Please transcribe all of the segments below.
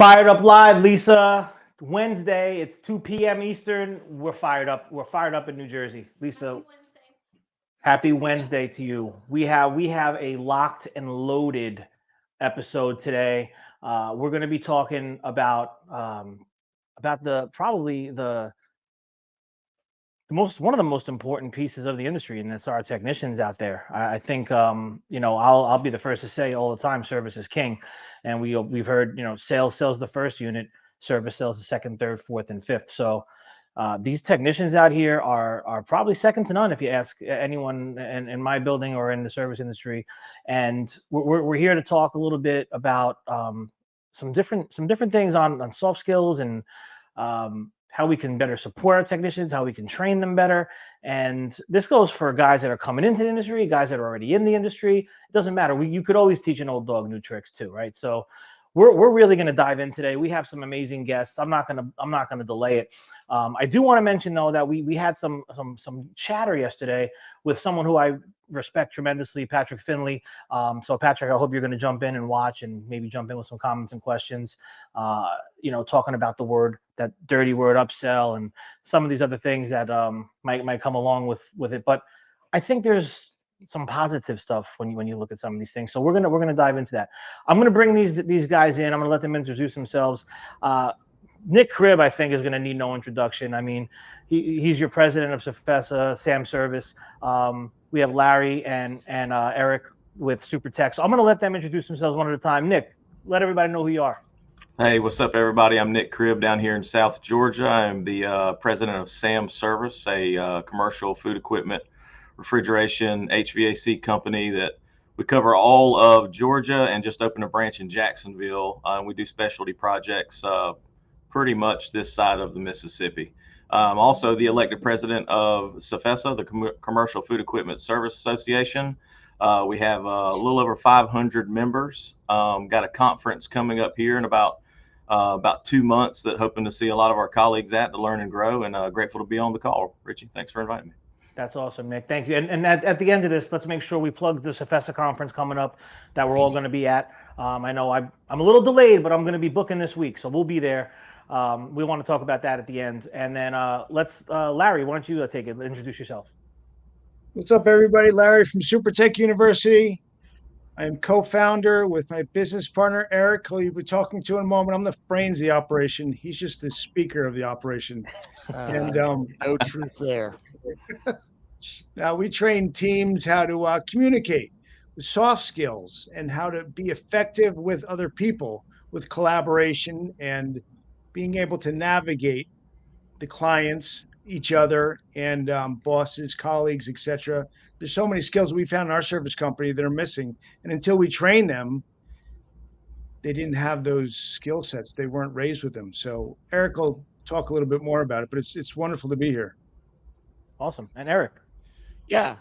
Fired Up Live, Lisa. Wednesday, it's 2 p.m. Eastern. We're fired up. We're fired up in New Jersey. Lisa, happy Wednesday to you. We have a locked and loaded episode today. We're going to be talking about the probably the most one of the most important pieces of the industry, and that's our technicians out there. I think I'll be the first to say all the time, service is king, and we've heard sales sells the first unit, service sells the second, third, fourth, and fifth. So these technicians out here are probably second to none if you ask anyone in my building or in the service industry. And we're here to talk a little bit about some different things on soft skills and how we can better support our technicians, how we can train them better. And this goes for guys that are coming into the industry, guys that are already in the industry. It doesn't matter. You could always teach an old dog new tricks too, right? So we're really going to dive in today. We have some amazing guests. I'm not gonna delay it. I do want to mention though that we had some chatter yesterday with someone who I respect tremendously, Patrick Finley. So Patrick, I hope you're going to jump in and watch and maybe jump in with some comments and questions. Talking about that dirty word upsell and some of these other things that might come along with it. But I think there's some positive stuff when you look at some of these things. So we're gonna dive into that. I'm gonna bring these guys in. I'm gonna let them introduce themselves. Nick Cribb, I think, is going to need no introduction. I mean, he's your president of CFESA, Sam Service. We have Larry and Eric with Super Tech. So I'm going to let them introduce themselves one at a time. Nick, let everybody know who you are. Hey, what's up, everybody? I'm Nick Cribb down here in South Georgia. I'm the president of Sam Service, a commercial food equipment, refrigeration, HVAC company that we cover all of Georgia and just opened a branch in Jacksonville. We do specialty projects pretty much this side of the Mississippi. Also the elected president of CFESA, the Commercial Food Equipment Service Association. We have a little over 500 members. Got a conference coming up here in about 2 months that hoping to see a lot of our colleagues at to learn and grow, and grateful to be on the call. Richie, thanks for inviting me. That's awesome, Nick. Thank you. And at the end of this, let's make sure we plug the CFESA conference coming up that we're all going to be at. I know I'm a little delayed, but I'm going to be booking this week, so we'll be there. We want to talk about that at the end. And then Larry, why don't you take it? Introduce yourself. What's up, everybody? Larry from Super Tech University. I am co-founder with my business partner, Eric, who you'll be talking to in a moment. I'm the brains of the operation. He's just the speaker of the operation. No truth there. Now, we train teams how to communicate with soft skills and how to be effective with other people with collaboration and being able to navigate the clients, each other, and bosses, colleagues, etc. There's so many skills we found in our service company that are missing. And until we train them, they didn't have those skill sets. They weren't raised with them. So Eric will talk a little bit more about it, but it's wonderful to be here. Awesome. And Eric. Yeah,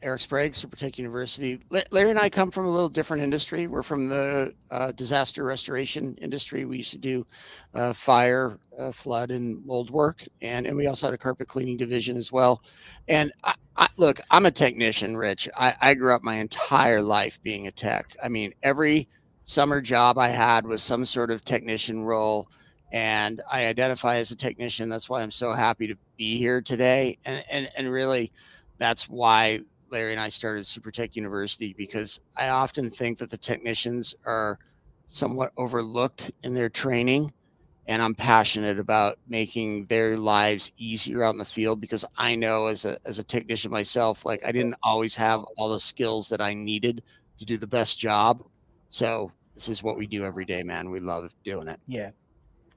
Eric Sprague, Super Tech University. Larry and I come from a little different industry. We're from the disaster restoration industry. We used to do fire, flood, and mold work, and we also had a carpet cleaning division as well. And look, I'm a technician, Rich. I grew up my entire life being a tech. I mean, every summer job I had was some sort of technician role, and I identify as a technician. That's why I'm so happy to be here today, and really, that's why Larry and I started Super Tech University, because I often think that the technicians are somewhat overlooked in their training. And I'm passionate about making their lives easier out in the field, because I know as a technician myself, like I didn't always have all the skills that I needed to do the best job. So this is what we do every day, man. We love doing it. Yeah.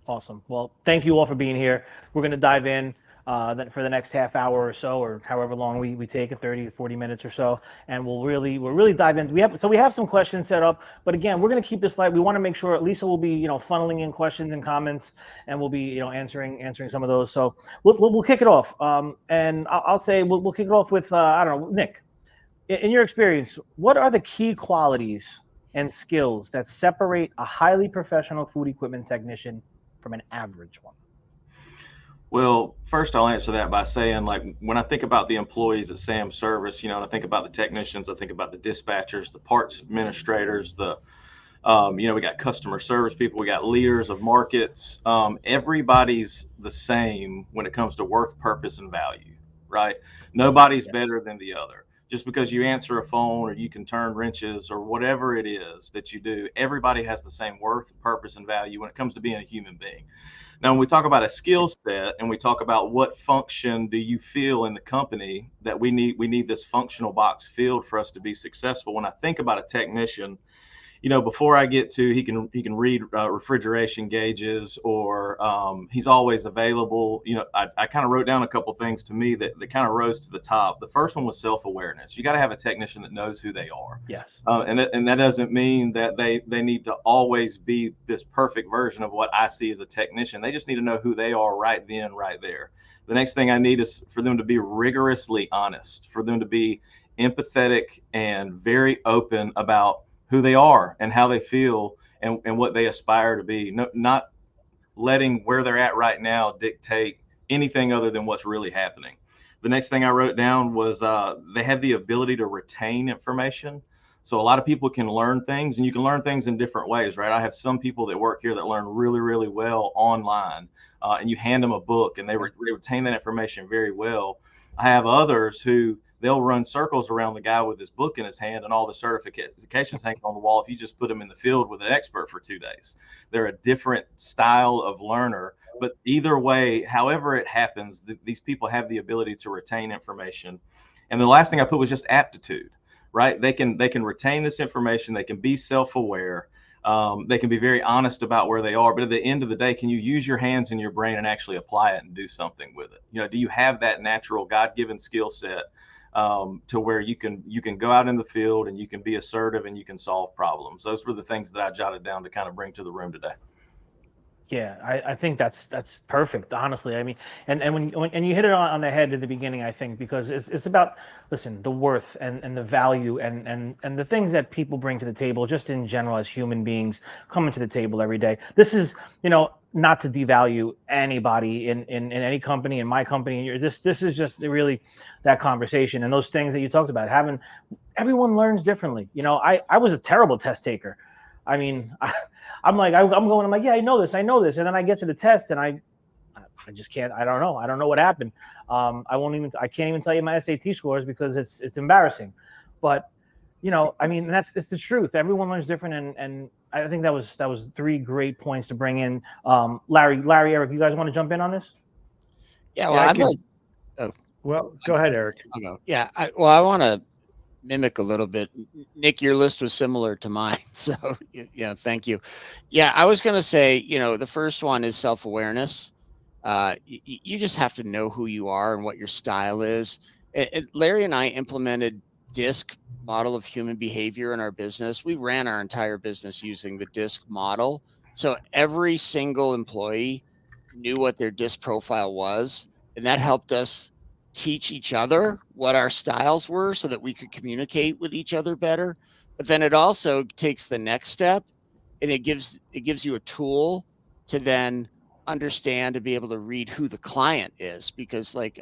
Awesome. Well, thank you all for being here. We're going to dive in for the next half hour or so, or however long we take it, 30 to 40 minutes or so, and we'll really dive in. We have some questions set up, but again, we're going to keep this light. We want to make sure Lisa will be funneling in questions and comments, and we'll be answering some of those. So we'll kick it off, and I'll say we'll kick it off with I don't know, Nick. In your experience, what are the key qualities and skills that separate a highly professional food equipment technician from an average one? Well, first I'll answer that by saying, like, when I think about the employees at Sam Service, and I think about the technicians, I think about the dispatchers, the parts administrators, the We got customer service people, we got leaders of markets. Everybody's the same when it comes to worth, purpose, and value, right? Nobody's better than the other. Just because you answer a phone or you can turn wrenches or whatever it is that you do, everybody has the same worth, purpose, and value when it comes to being a human being. Now, when we talk about a skill set and we talk about what function do you feel in the company that we need this functional box filled for us to be successful. When I think about a technician, before I get to he can read refrigeration gauges or he's always available. I kind of wrote down a couple things to me that kind of rose to the top. The first one was self-awareness. You got to have a technician that knows who they are. Yes. And that doesn't mean that they need to always be this perfect version of what I see as a technician. They just need to know who they are right then, right there. The next thing I need is for them to be rigorously honest, for them to be empathetic and very open about who they are and how they feel and what they aspire to be. No, not letting where they're at right now dictate anything other than what's really happening. The next thing I wrote down was they have the ability to retain information. So a lot of people can learn things, and you can learn things in different ways, right? I have some people that work here that learn really, really well online, and you hand them a book and they retain that information very well. I have others who they'll run circles around the guy with his book in his hand and all the certifications hanging on the wall if you just put them in the field with an expert for 2 days. They're a different style of learner, but either way, however it happens, these people have the ability to retain information. And the last thing I put was just aptitude, right? They can retain this information. They can be self-aware. They can be very honest about where they are, but at the end of the day, can you use your hands and your brain and actually apply it and do something with it? Do you have that natural God-given skill set to where you can go out in the field and you can be assertive and you can solve problems? Those were the things that I jotted down to kind of bring to the room today. Yeah, I think that's perfect, honestly. I mean, and when you hit it on the head at the beginning, I think, because it's about, listen, the worth and the value and the things that people bring to the table, just in general as human beings coming to the table every day. This is, not to devalue anybody in any company, in my company. This is just really that conversation and those things that you talked about. Everyone learns differently. I was a terrible test taker. I mean, I'm like, yeah, I know this. And then I get to the test and I just can't, I don't know what happened. I can't even tell you my SAT scores because it's embarrassing. But, I mean, it's the truth. Everyone learns different. And I think that was 3 great points to bring in. Larry, Eric, you guys want to jump in on this? Yeah, well, Well, go ahead, Eric. Yeah, I want to mimic a little bit. Nick, your list was similar to mine. So, thank you. Yeah, I was going to say, the first one is self-awareness. You just have to know who you are and what your style is. Larry and I implemented DISC model of human behavior in our business. We ran our entire business using the DISC model. So every single employee knew what their DISC profile was, and that helped us teach each other what our styles were so that we could communicate with each other better. But then it also takes the next step, and it gives you a tool to then understand, to be able to read who the client is. Because look,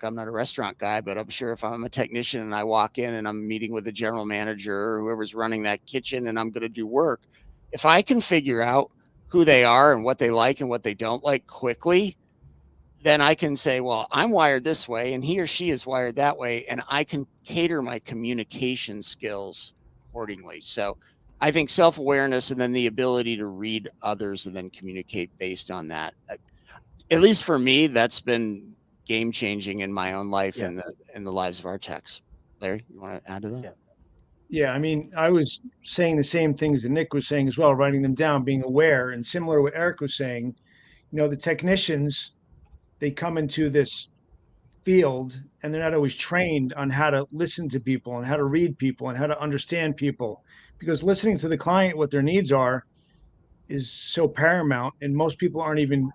I'm not a restaurant guy, but I'm sure if I'm a technician and I walk in and I'm meeting with the general manager or whoever's running that kitchen and I'm going to do work, if I can figure out who they are and what they like and what they don't like quickly, then I can say, well, I'm wired this way and he or she is wired that way, and I can cater my communication skills accordingly. So I think self-awareness and then the ability to read others and then communicate based on that. At least for me, that's been game-changing in my own life and in the lives of our techs. Larry, you want to add to that? Yeah, I mean, I was saying the same things that Nick was saying as well, writing them down, being aware, and similar to what Eric was saying, the technicians, they come into this field and they're not always trained on how to listen to people and how to read people and how to understand people, because listening to the client, what their needs are, is so paramount, and most people aren't even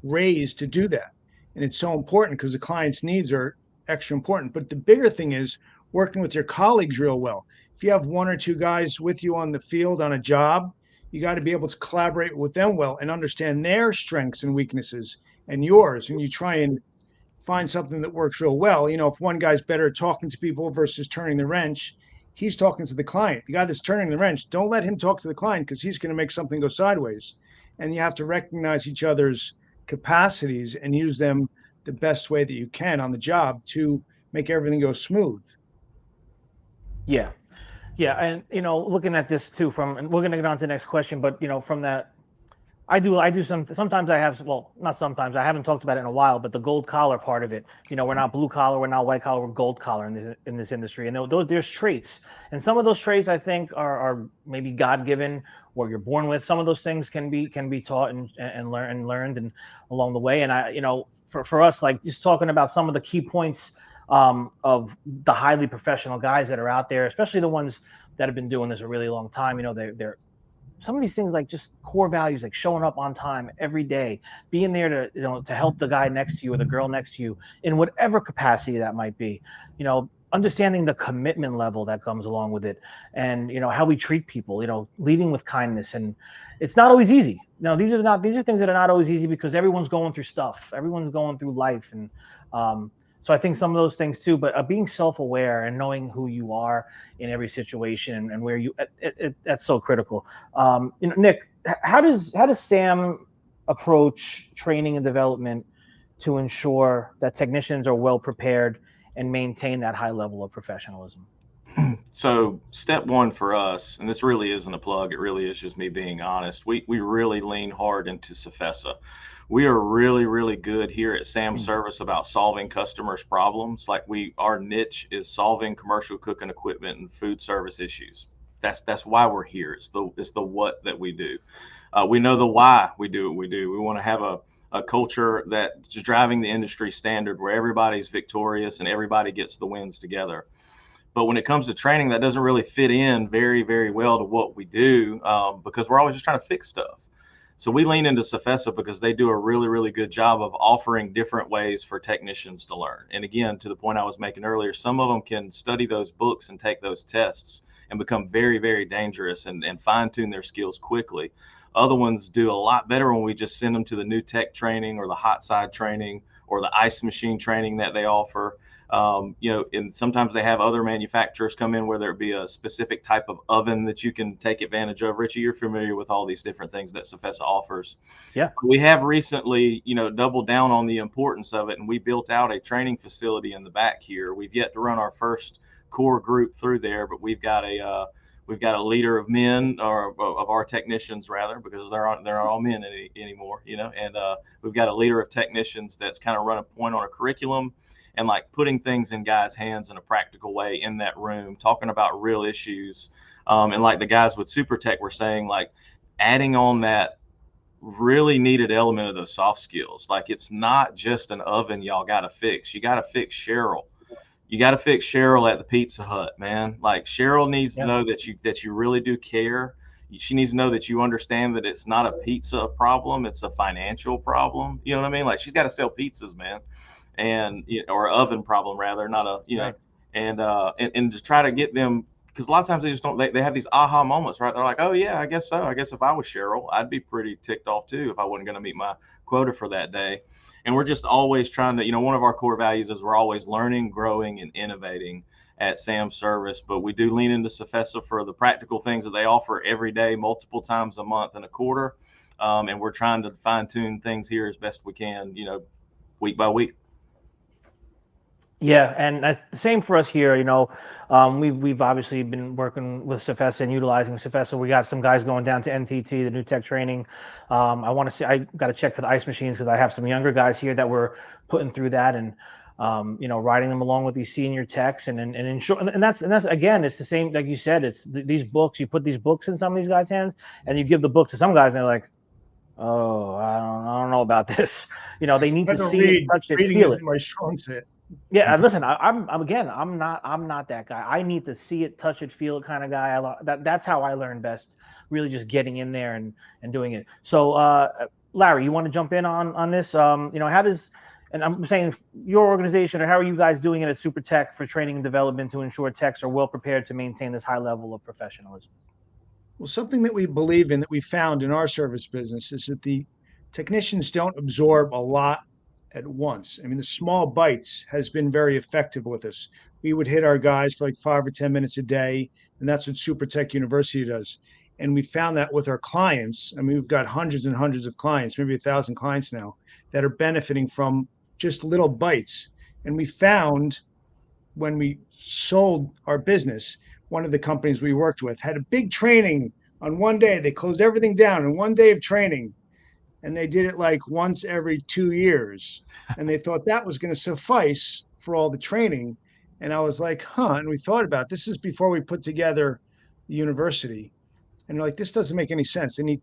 raised to do that. And it's so important because the client's needs are extra important. But the bigger thing is working with your colleagues real well. If you have 1 or 2 guys with you on the field on a job, you got to be able to collaborate with them well and understand their strengths and weaknesses and yours, and you try and find something that works real well. If one guy's better at talking to people versus turning the wrench, he's talking to the client. The guy that's turning the wrench, don't let him talk to the client because he's going to make something go sideways. And you have to recognize each other's capacities and use them the best way that you can on the job to make everything go smooth. Yeah. Yeah. And, looking at this too, and we're going to get on to the next question, but, from that, I do sometimes I have, well, not sometimes, I haven't talked about it in a while, but the gold collar part of it, we're not blue collar, we're not white collar, we're gold collar in this industry. And there's traits, and some of those traits I think are maybe God-given, or you're born with. Some of those things can be taught and learned and along the way. And for us, like, just talking about some of the key points of the highly professional guys that are out there, especially the ones that have been doing this a really long time. They're some of these things, like just core values, like showing up on time every day, being there to help the guy next to you or the girl next to you in whatever capacity that might be, understanding the commitment level that comes along with it, and how we treat people, leading with kindness. And it's not always easy. These are things that are not always easy, because everyone's going through stuff, everyone's going through life. And so I think some of those things too, but being self-aware and knowing who you are in every situation and where that's so critical. Nick, how does Sam approach training and development to ensure that technicians are well prepared and maintain that high level of professionalism? So step one for us, and this really isn't a plug, it really is just me being honest, we really lean hard into CFESA. We are really, really good here at Sam Service about solving customers' problems. Like, our niche is solving commercial cooking equipment and food service issues. That's why we're here. It's the what that we do. We know the why we do what we do. We want to have a culture that's driving the industry standard, where everybody's victorious and everybody gets the wins together. But when it comes to training, that doesn't really fit in very, very well to what we do, because we're always just trying to fix stuff. So we lean into CFESA because they do a really, really good job of offering different ways for technicians to learn. And again, to the point I was making earlier, some of them can study those books and take those tests and become very, very dangerous and fine tune their skills quickly. Other ones do a lot better when we just send them to the new tech training or the hot side training or the ice machine training that they offer. And sometimes they have other manufacturers come in, whether it be a specific type of oven that you can take advantage of. Richie, you're familiar with all these different things that CFESA offers. Yeah. We have recently, doubled down on the importance of it, and we built out a training facility in the back here. We've yet to run our first core group through there, but we've got a leader of men, or of our technicians rather, because they're not all men anymore, and we've got a leader of technicians that's kind of run a point on a curriculum and like putting things in guys' hands in a practical way in that room, talking about real issues. And like the guys with Super Tech were saying, like adding on that really needed element of those soft skills. Like, it's not just an oven y'all got to fix. You got to fix Cheryl. You got to fix Cheryl at the Pizza Hut, man. Like, Cheryl needs to know that you really do care. She needs to know that you understand that it's not a pizza problem, it's a financial problem. You know what I mean? Like, she's got to sell pizzas, man. And or oven problem rather, not a right. And to try to get them, because a lot of times they just don't, they have these aha moments, right? They're like, oh yeah, I guess so. I guess if I was Cheryl, I'd be pretty ticked off too if I wasn't going to meet my quota for that day. And we're just always trying to, one of our core values is we're always learning, growing, and innovating at Sam Service. But we do lean into CFESA for the practical things that they offer every day, multiple times a month and a quarter. And we're trying to fine tune things here as best we can, week by week. Yeah, and the same for us here. We've obviously been working with CFESA and utilizing CFESA. We got some guys going down to NTT, the new tech training. I got to check for the ice machines, because I have some younger guys here that we're putting through that, and riding them along with these senior techs, and ensure. And that's again, it's the same, like you said. It's these books. You put these books in some of these guys' hands, and you give the books to some guys, and they're like, "Oh, I don't know about this." They need to see it, touch it, feel it. My strong suit. Yeah, listen, I'm not that guy. I need to see it, touch it, feel it kind of guy. That's how I learn best. Really, just getting in there and doing it. So, Larry, you want to jump in on this? How does, and I'm saying your organization, or how are you guys doing it at Super Tech for training and development to ensure techs are well prepared to maintain this high level of professionalism? Well, something that we believe in, that we found in our service business, is that the technicians don't absorb a lot at once. I mean, the small bites has been very effective with us. we would hit our guys for like 5 or 10 minutes a day. And that's what Super Tech University does. And we found that with our clients. I mean, we've got hundreds and hundreds of clients, maybe 1,000 clients now, that are benefiting from just little bites. And we found when we sold our business, one of the companies we worked with had a big training on one day. They closed everything down in one day of training. And they did it like once every 2 years. And they thought that was going to suffice for all the training. And I was like, huh. And we thought about this is before we put together the university. And like, this doesn't make any sense. They need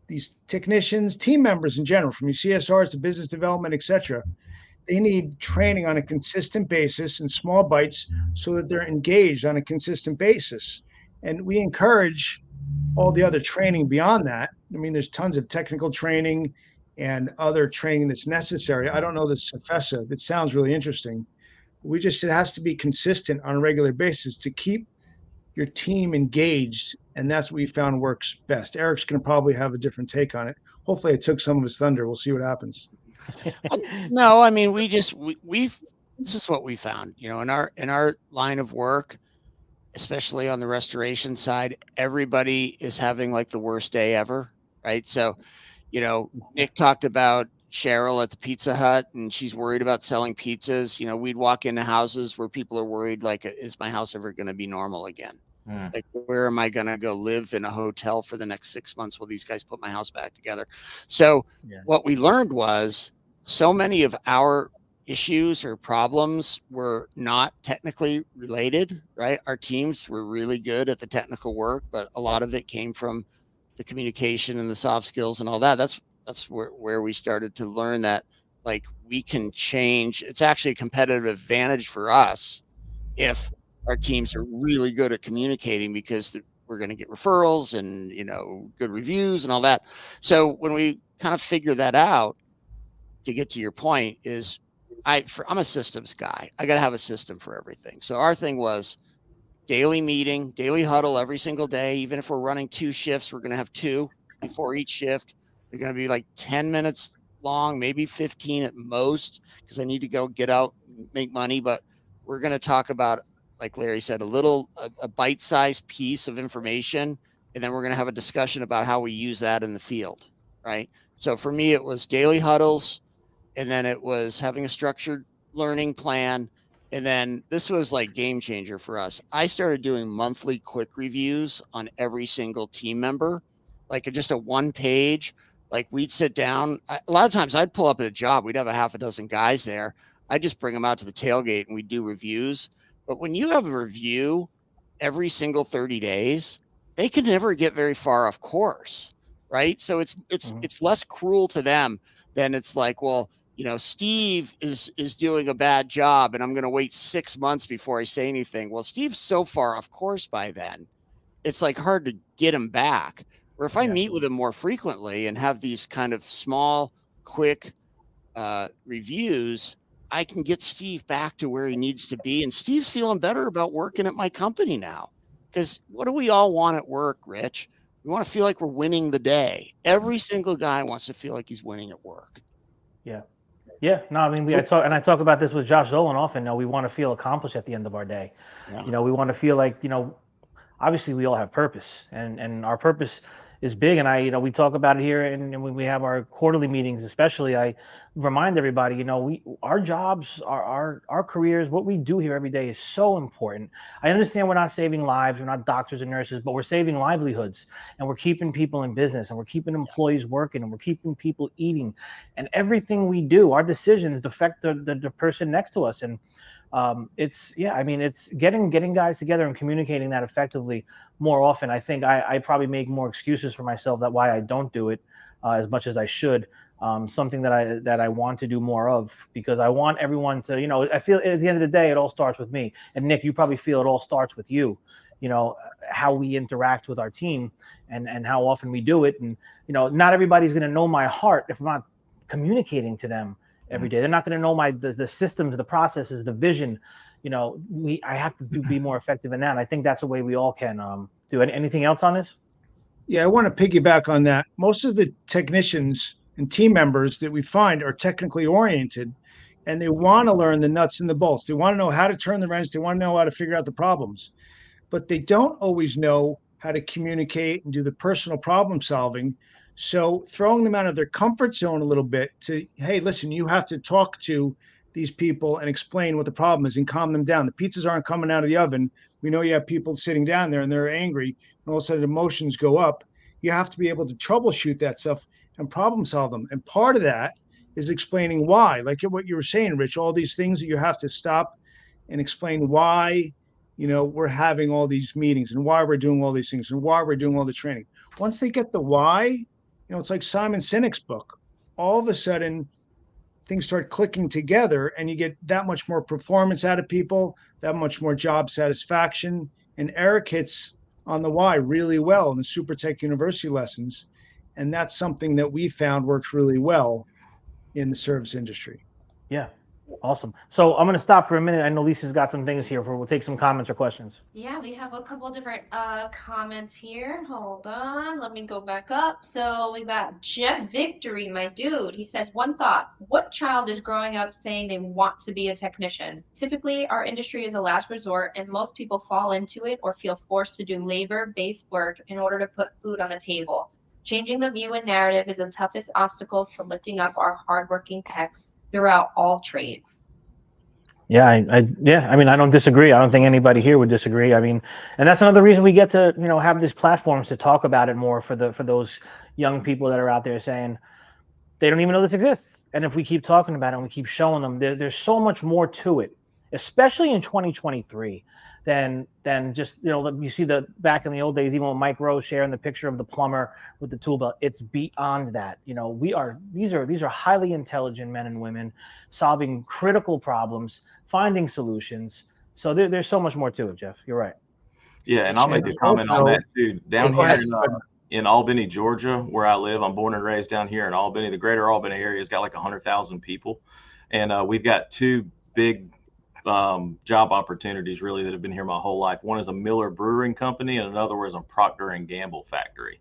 these technicians, team members in general, from your CSRs to business development, et cetera. They need training on a consistent basis in small bites so that they're engaged on a consistent basis. And we encourage all the other training beyond that. I mean, there's tons of technical training and other training that's necessary. I don't know the CFESA. That sounds really interesting. It has to be consistent on a regular basis to keep your team engaged. And that's what we found works best. Eric's going to probably have a different take on it. Hopefully I took some of his thunder. We'll see what happens. No, I mean, this is what we found, in our line of work, especially on the restoration side, everybody is having like the worst day ever. Right. So, Nick talked about Cheryl at the Pizza Hut and she's worried about selling pizzas. We'd walk into houses where people are worried, like, is my house ever going to be normal again? Like, where am I going to go live in a hotel for the next 6 months while these guys put my house back together? So what we learned was so many of our issues or problems were not technically related, right? Our teams were really good at the technical work, but a lot of it came from the communication and the soft skills and all that. That's where we started to learn that, like, we can change. It's actually a competitive advantage for us if our teams are really good at communicating, because we're going to get referrals and, good reviews and all that. So when we kind of figure that out, to get to your point, is I'm a systems guy. I got to have a system for everything. So our thing was daily meeting, daily huddle every single day. Even if we're running 2 shifts, we're going to have 2 before each shift. They're going to be like 10 minutes long, maybe 15 at most, because I need to go get out and make money. But we're going to talk about, like Larry said, a bite-sized piece of information. And then we're going to have a discussion about how we use that in the field. Right. So for me, it was daily huddles. And then it was having a structured learning plan. And then this was like game changer for us. I started doing monthly quick reviews on every single team member, like just a 1-page. Like, we'd sit down. A lot of times I'd pull up at a job. We'd have a half a dozen guys there. I'd just bring them out to the tailgate and we'd do reviews. But when you have a review every single 30 days, they can never get very far off course. Right. So it's less cruel to them than it's like, well, Steve is doing a bad job and I'm going to wait 6 months before I say anything. Well, Steve's so far off course by then, it's like hard to get him back. Or if I meet with him more frequently and have these kind of small, quick reviews, I can get Steve back to where he needs to be. And Steve's feeling better about working at my company now. Because what do we all want at work, Rich? We want to feel like we're winning the day. Every single guy wants to feel like he's winning at work. Yeah. Yeah, no, I mean, I talk about this with Josh Zolan often. We want to feel accomplished at the end of our day. Yeah. We want to feel like, obviously we all have purpose, and our purpose is big. And we talk about it here, and when we have our quarterly meetings, especially, I remind everybody, our jobs, our careers, what we do here every day is so important. I understand we're not saving lives, we're not doctors and nurses, but we're saving livelihoods, and we're keeping people in business, and we're keeping employees working, and we're keeping people eating, and everything we do, our decisions affect the person next to us. And it's getting guys together and communicating that effectively more often. I think I probably make more excuses for myself that why I don't do it as much as I should. Something that I want to do more of, because I want everyone to, I feel at the end of the day, it all starts with me. And Nick, you probably feel it all starts with you, how we interact with our team and how often we do it. And, not everybody's going to know my heart if I'm not communicating to them every day. They're not going to know the systems, the processes, the vision. I have to be more effective in that. And I think that's a way we all can do it. Anything else on this? Yeah, I want to piggyback on that. Most of the technicians and team members that we find are technically oriented, and they want to learn the nuts and the bolts. They want to know how to turn the wrench. They want to know how to figure out the problems, but they don't always know how to communicate and do the personal problem solving. So throwing them out of their comfort zone a little bit to, hey, listen, you have to talk to these people and explain what the problem is and calm them down. The pizzas aren't coming out of the oven. We know you have people sitting down there and they're angry, and all of a sudden emotions go up. You have to be able to troubleshoot that stuff and problem solve them. And part of that is explaining why, like what you were saying, Rich, all these things that you have to stop and explain why, we're having all these meetings and why we're doing all these things and why we're doing all the training. Once they get the why, it's like Simon Sinek's book. All of a sudden, things start clicking together and you get that much more performance out of people, that much more job satisfaction. And Eric hits on the why really well in the Super Tech University lessons. And that's something that we found works really well in the service industry. Yeah. Awesome. So I'm going to stop for a minute. I know Lisa's got some things here we'll take some comments or questions. Yeah, we have a couple different comments here. Hold on. Let me go back up. So we got Jeff Victory, my dude. He says, one thought. What child is growing up saying they want to be a technician? Typically, our industry is a last resort, and most people fall into it or feel forced to do labor-based work in order to put food on the table. Changing the view and narrative is the toughest obstacle for lifting up our hardworking techs throughout all trades. Yeah, I mean, I don't disagree. I don't think anybody here would disagree. I mean, and that's another reason we get to, have these platforms to talk about it more for those young people that are out there saying they don't even know this exists. And if we keep talking about it and we keep showing them, there's so much more to it, especially in 2023 than just, you see the back in the old days, even with Mike Rose sharing the picture of the plumber with the tool belt. It's beyond that. These are highly intelligent men and women solving critical problems, finding solutions. So there's so much more to it, Jeff. You're right. Yeah, and I'll make a comment on that too. Down here in Albany, Georgia, where I live, I'm born and raised down here in Albany. The greater Albany area has got like 100,000 people, and we've got two big job opportunities really that have been here my whole life. One is a Miller Brewing Company, and another was a Procter and Gamble factory.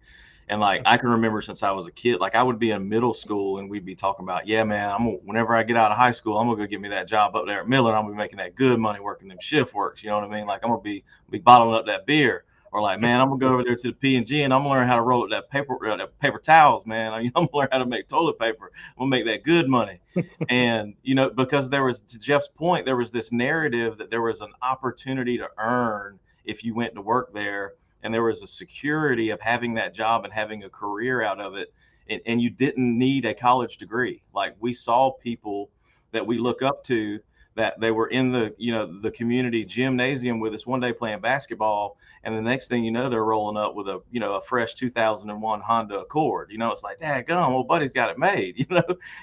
And like I can remember since I was a kid, like I would be in middle school and we'd be talking about, yeah, man, whenever I get out of high school, I'm gonna go get me that job up there at Miller. I'm gonna be making that good money working them shift works. You know what I mean? Like I'm gonna be bottling up that beer, or like, man, I'm gonna go over there to the P&G and I'm gonna learn how to roll up that paper towels, man. I'm gonna learn how to make toilet paper. I'm gonna make that good money. And because there was, to Jeff's point, there was this narrative that there was an opportunity to earn if you went to work there. And there was a security of having that job and having a career out of it. And you didn't need a college degree. Like we saw people that we look up to that they were in the community gymnasium with us one day playing basketball. And the next thing you know, they're rolling up with a fresh 2001 Honda Accord. It's like, daggum, old buddy's got it made,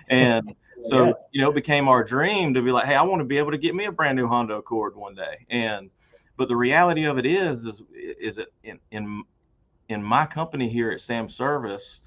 And so, it became our dream to be like, hey, I want to be able to get me a brand new Honda Accord one day. But the reality of it is that in my company here at Sam Service,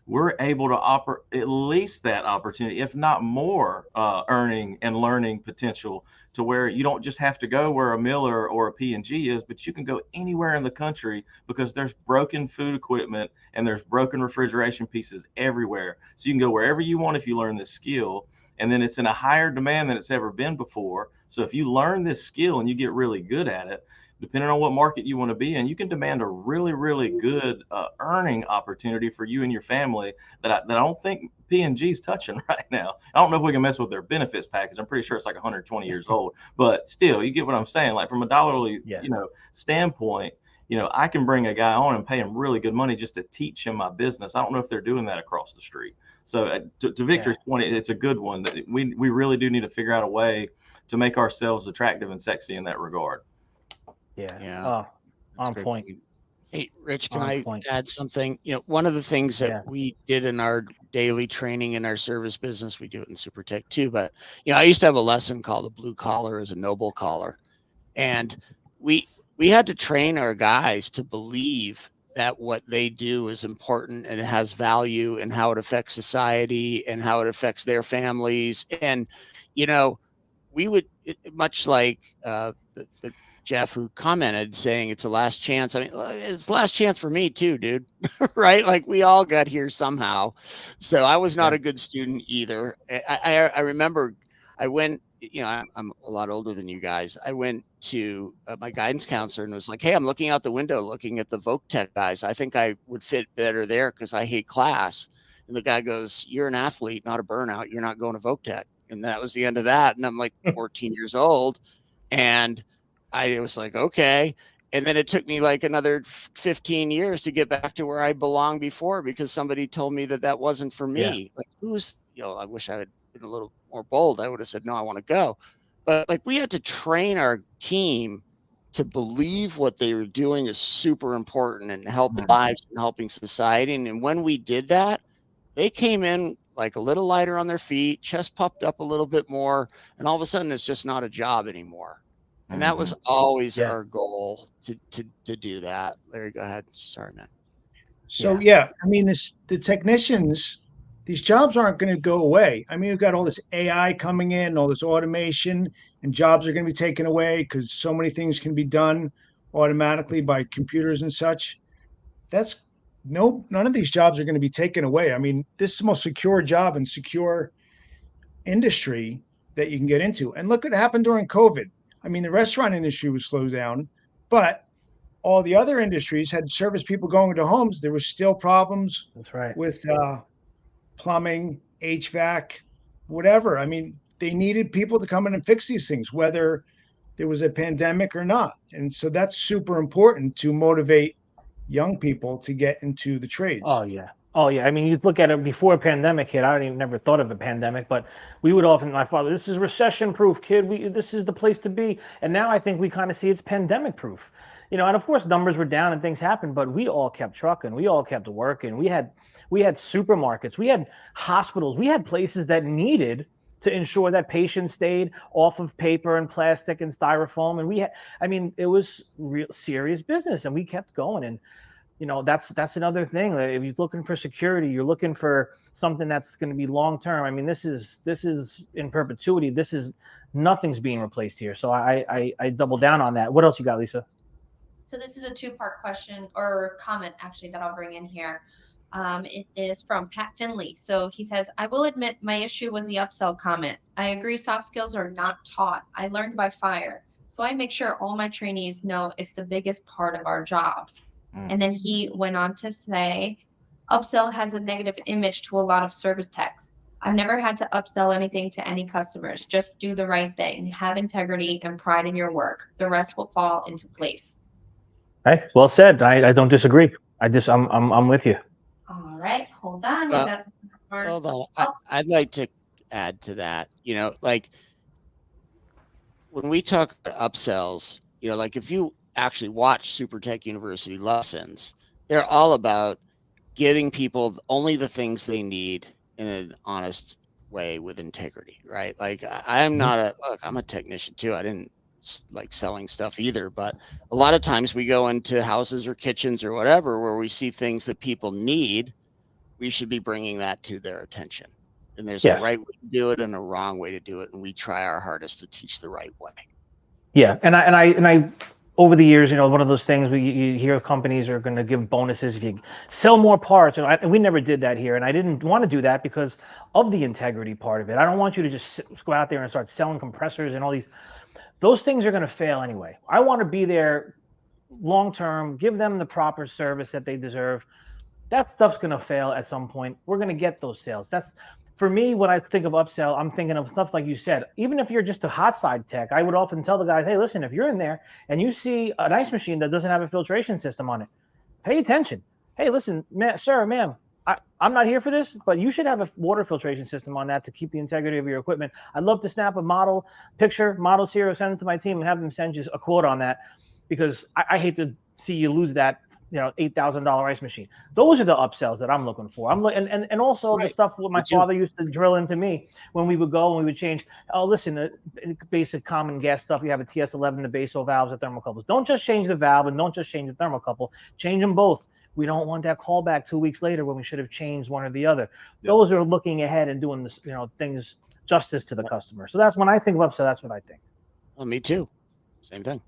we're able to offer at least that opportunity, if not more, earning and learning potential, to where you don't just have to go where a Miller or a P&G is, but you can go anywhere in the country because there's broken food equipment and there's broken refrigeration pieces everywhere. So you can go wherever you want if you learn this skill. And then it's in a higher demand than it's ever been before. So if you learn this skill and you get really good at it, depending on what market you want to be in, you can demand a really, really good earning opportunity for you and your family that I don't think P&G's touching right now. I don't know if we can mess with their benefits package. I'm pretty sure it's like 120 years old, but still, you get what I'm saying. Like from a dollarly, standpoint, I can bring a guy on and pay him really good money just to teach him my business. I don't know if they're doing that across the street. So to Victor's point, it's a good one that we really do need to figure out a way to make ourselves attractive and sexy in that regard. Yeah. On point. Hey, Rich, can I add something? One of the things that we did in our daily training in our service business, we do it in Super Tech too, but I used to have a lesson called a blue collar is a noble collar. And we had to train our guys to believe that what they do is important and it has value and how it affects society and how it affects their families. And, we would, much like the Jeff who commented saying it's a last chance. I mean, it's last chance for me too, dude. Right? Like we all got here somehow. So I was not a good student either. I remember I went, I'm a lot older than you guys. I went to my guidance counselor and was like, hey, I'm looking out the window, looking at the Voc Tech guys. I think I would fit better there because I hate class. And the guy goes, you're an athlete, not a burnout. You're not going to Voc Tech. And that was the end of that. And I'm like 14 years old. And I was like, okay. And then it took me like another 15 years to get back to where I belonged before because somebody told me that wasn't for me. Like, I wish I had been a little more bold. I would have said, no, I want to go. But like, we had to train our team to believe what they were doing is super important and helping lives and helping society. And when we did that, they came in like a little lighter on their feet, chest puffed up a little bit more. And all of a sudden, it's just not a job anymore. And that was always our goal to do that. Larry, go ahead. Sorry, man. So I mean, the technicians, these jobs aren't going to go away. I mean, we've got all this AI coming in, all this automation, and jobs are going to be taken away because so many things can be done automatically by computers and such. None of these jobs are going to be taken away. I mean, this is the most secure job and secure industry that you can get into. And look what happened during COVID. I mean, the restaurant industry was slowed down, but all the other industries had service people going to homes. There was still problems with plumbing, HVAC, whatever. I mean, they needed people to come in and fix these things, whether there was a pandemic or not. And so that's super important to motivate young people to get into the trades. Oh yeah. I mean, you look at it before a pandemic hit. I don't even never thought of a pandemic, but we would often, my father, this is recession proof, kid. This is the place to be. And now I think we kind of see it's pandemic proof. And of course numbers were down and things happened, but we all kept trucking. We all kept working. We had supermarkets, we had hospitals, we had places that needed to ensure that patients stayed off of paper and plastic and styrofoam. And it was real serious business, and we kept going. And that's another thing. If you're looking for security, you're looking for something that's going to be long term. I mean, this is in perpetuity. Nothing's being replaced here. So I double down on that. What else you got, Lisa? So this is a two-part question or comment actually that I'll bring in here. It is from Pat Finley. So he says, I will admit my issue was the upsell comment. I agree soft skills are not taught. I learned by fire. So I make sure all my trainees know it's the biggest part of our jobs. And then he went on to say, upsell has a negative image to a lot of service techs. I've never had to upsell anything to any customers. Just do the right thing. Have integrity and pride in your work. The rest will fall into place. Hey, well said. I don't disagree. I'm with you. All right, hold on. Hold on. I'd like to add to that. Like when we talk about upsells, like if you actually watch Super Tech University lessons, they're all about getting people only the things they need in an honest way with integrity, right? Like I'm a technician too. I didn't like selling stuff either, but a lot of times we go into houses or kitchens or whatever where we see things that people need. We should be bringing that to their attention. And there's a right way to do it and a wrong way to do it, and we try our hardest to teach the right way. Yeah, and I over the years, one of those things you hear companies are going to give bonuses if you sell more parts. And we never did that here, and I didn't want to do that because of the integrity part of it. I don't want you to just go out there and start selling compressors and all these. Those things are going to fail anyway. I want to be there long term, give them the proper service that they deserve. That stuff's going to fail at some point. We're going to get those sales. That's, for me, when I think of upsell, I'm thinking of stuff like you said. Even if you're just a hot side tech, I would often tell the guys, hey, listen, if you're in there and you see an ice machine that doesn't have a filtration system on it, pay attention. Hey, listen, sir, ma'am, I'm not here for this, but you should have a water filtration system on that to keep the integrity of your equipment. I'd love to snap a model serial, send it to my team and have them send you a quote on that, because I hate to see you lose that $8,000 ice machine. Those are the upsells that I'm looking for. And also the stuff what my father used to drill into me when we would go and we would change. Oh, listen, basic common gas stuff. You have a TS11, the base valves, the thermocouples. Don't just change the valve and don't just change the thermocouple. Change them both. We don't want that callback 2 weeks later when we should have changed one or the other. Yep. Those are looking ahead and doing this, things justice to the customer. So that's when I think of upsell. That's what I think. Well, me too. Same thing.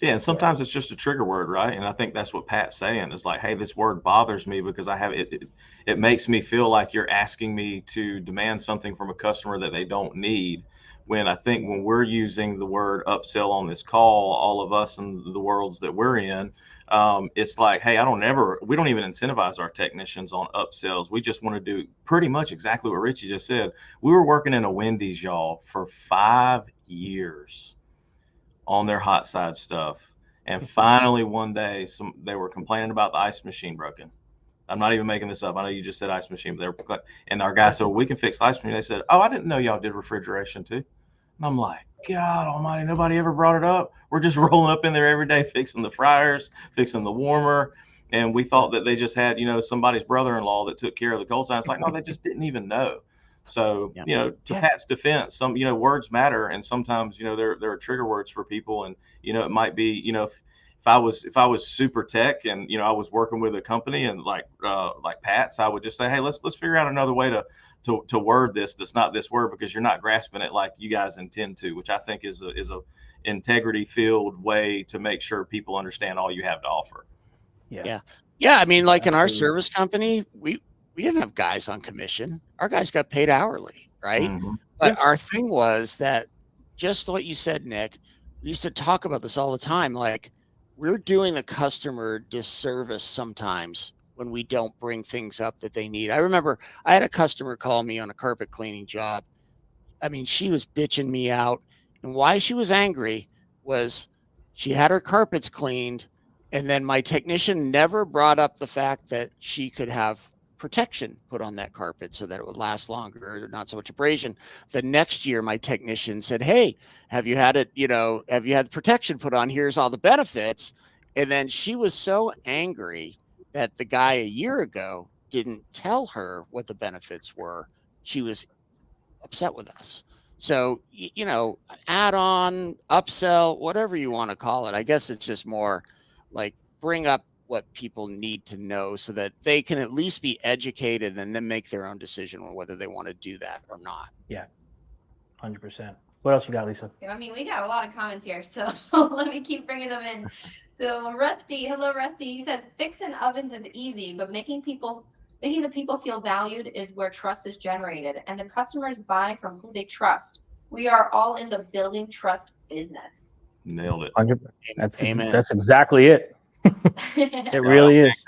Yeah, and sometimes it's just a trigger word, right? And I think that's what Pat's saying is like, hey, this word bothers me because I have it makes me feel like you're asking me to demand something from a customer that they don't need. When I think when we're using the word upsell on this call, all of us and the worlds that we're in, it's like, hey, we don't even incentivize our technicians on upsells. We just want to do pretty much exactly what Richie just said. We were working in a Wendy's, y'all, for 5 years on their hot side stuff. And finally, one day, they were complaining about the ice machine broken. I'm not even making this up. I know you just said ice machine, but and our guy said, well, we can fix the ice machine. They said, oh, I didn't know y'all did refrigeration too. And I'm like, God almighty, nobody ever brought it up. We're just rolling up in there every day, fixing the fryers, fixing the warmer. And we thought that they just had, somebody's brother-in-law that took care of the cold side. It's like, no, they just didn't even know. So, to Pat's defense, some, words matter. And sometimes, there are trigger words for people. And, it might be, if I was super tech and, I was working with a company and like Pat's, I would just say, hey, let's figure out another way to word this that's not this word, because you're not grasping it like you guys intend to, which I think is a integrity filled way to make sure people understand all you have to offer. Yeah. I mean, like in our service company, we didn't have guys on commission. Our guys got paid hourly, right? Mm-hmm. But our thing was that, just what you said, Nick, we used to talk about this all the time. Like, we're doing the customer disservice sometimes when we don't bring things up that they need. I remember I had a customer call me on a carpet cleaning job. I mean, she was bitching me out. And why she was angry was she had her carpets cleaned, and then my technician never brought up the fact that she could have protection put on that carpet so that it would last longer, not so much abrasion. The next year, my technician said, hey, have you had protection put on? Here's all the benefits. And then she was so angry that the guy a year ago didn't tell her what the benefits were. She was upset with us. So, add on, upsell, whatever you want to call it. I guess it's just more like bring up what people need to know so that they can at least be educated and then make their own decision on whether they want to do that or not. Yeah, 100%. What else you got, Lisa? I mean, we got a lot of comments here, so let me keep bringing them in. So Rusty, hello Rusty, he says fixing ovens is easy, but making the people feel valued is where trust is generated, and the customers buy from who they trust. We are all in the building trust business. Nailed it. 100%. Amen. That's exactly it. It really is.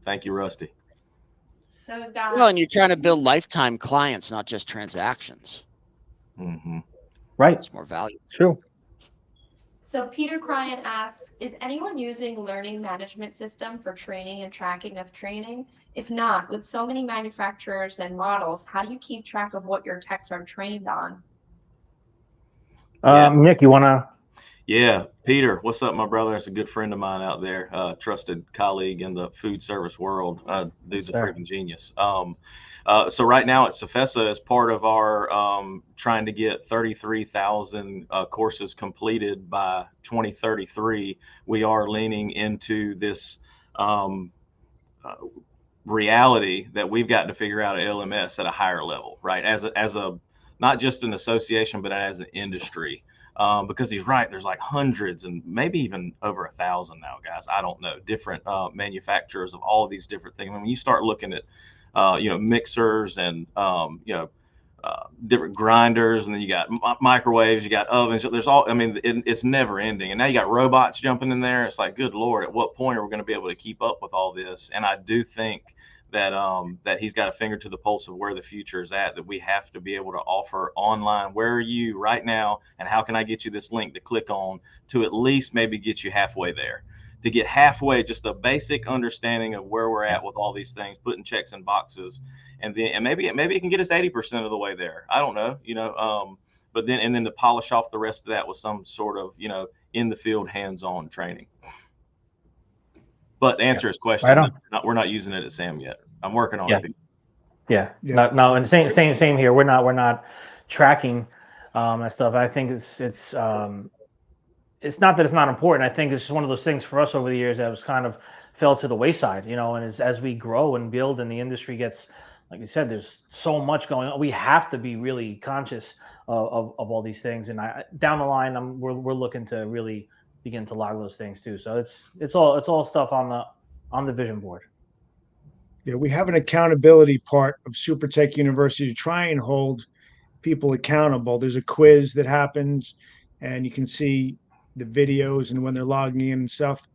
Thank you, Rusty. So we've got, well, and you're trying to build lifetime clients, not just transactions. Mm-hmm. Right. It's more value. True. So Peter Cryan asks, is anyone using learning management system for training and tracking of training? If not, with so many manufacturers and models, how do you keep track of what your techs are trained on? Nick, you want to? Yeah, Peter, what's up, my brother? It's a good friend of mine out there, trusted colleague in the food service world. Dude's a freaking genius. So right now at CFESA, as part of our trying to get 33,000 courses completed by 2033, we are leaning into this reality that we've got to figure out an LMS at a higher level, right? As a not just an association, but as an industry. Because he's right, there's like hundreds and maybe even over 1,000 now, guys. I don't know, different manufacturers of all of these different things. I mean, when you start looking at, mixers and, different grinders, and then you got microwaves, you got ovens. There's all, I mean, it's never ending. And now you got robots jumping in there. It's like, good Lord, at what point are we going to be able to keep up with all this? And I do think that he's got a finger to the pulse of where the future is at, that we have to be able to offer online. Where are you right now? And how can I get you this link to click on to at least maybe get you halfway there, to get halfway, just a basic understanding of where we're at with all these things, putting checks in boxes. And maybe it can get us 80% of the way there. I don't know, but then to polish off the rest of that with some sort of, in the field, hands-on training. But to answer his question, we're not using it at SAM yet. I'm working on it. Yeah. No, and same here. We're not tracking that stuff. I think it's not that it's not important. I think it's just one of those things for us over the years that was kind of fell to the wayside, and as we grow and build and the industry gets, like you said, there's so much going on. We have to be really conscious of all these things. And down the line, we're looking to really begin to log those things too. So it's all stuff on the vision board. Yeah, we have an accountability part of SuperTech University to try and hold people accountable. There's a quiz that happens, and you can see the videos and when they're logging in and stuff.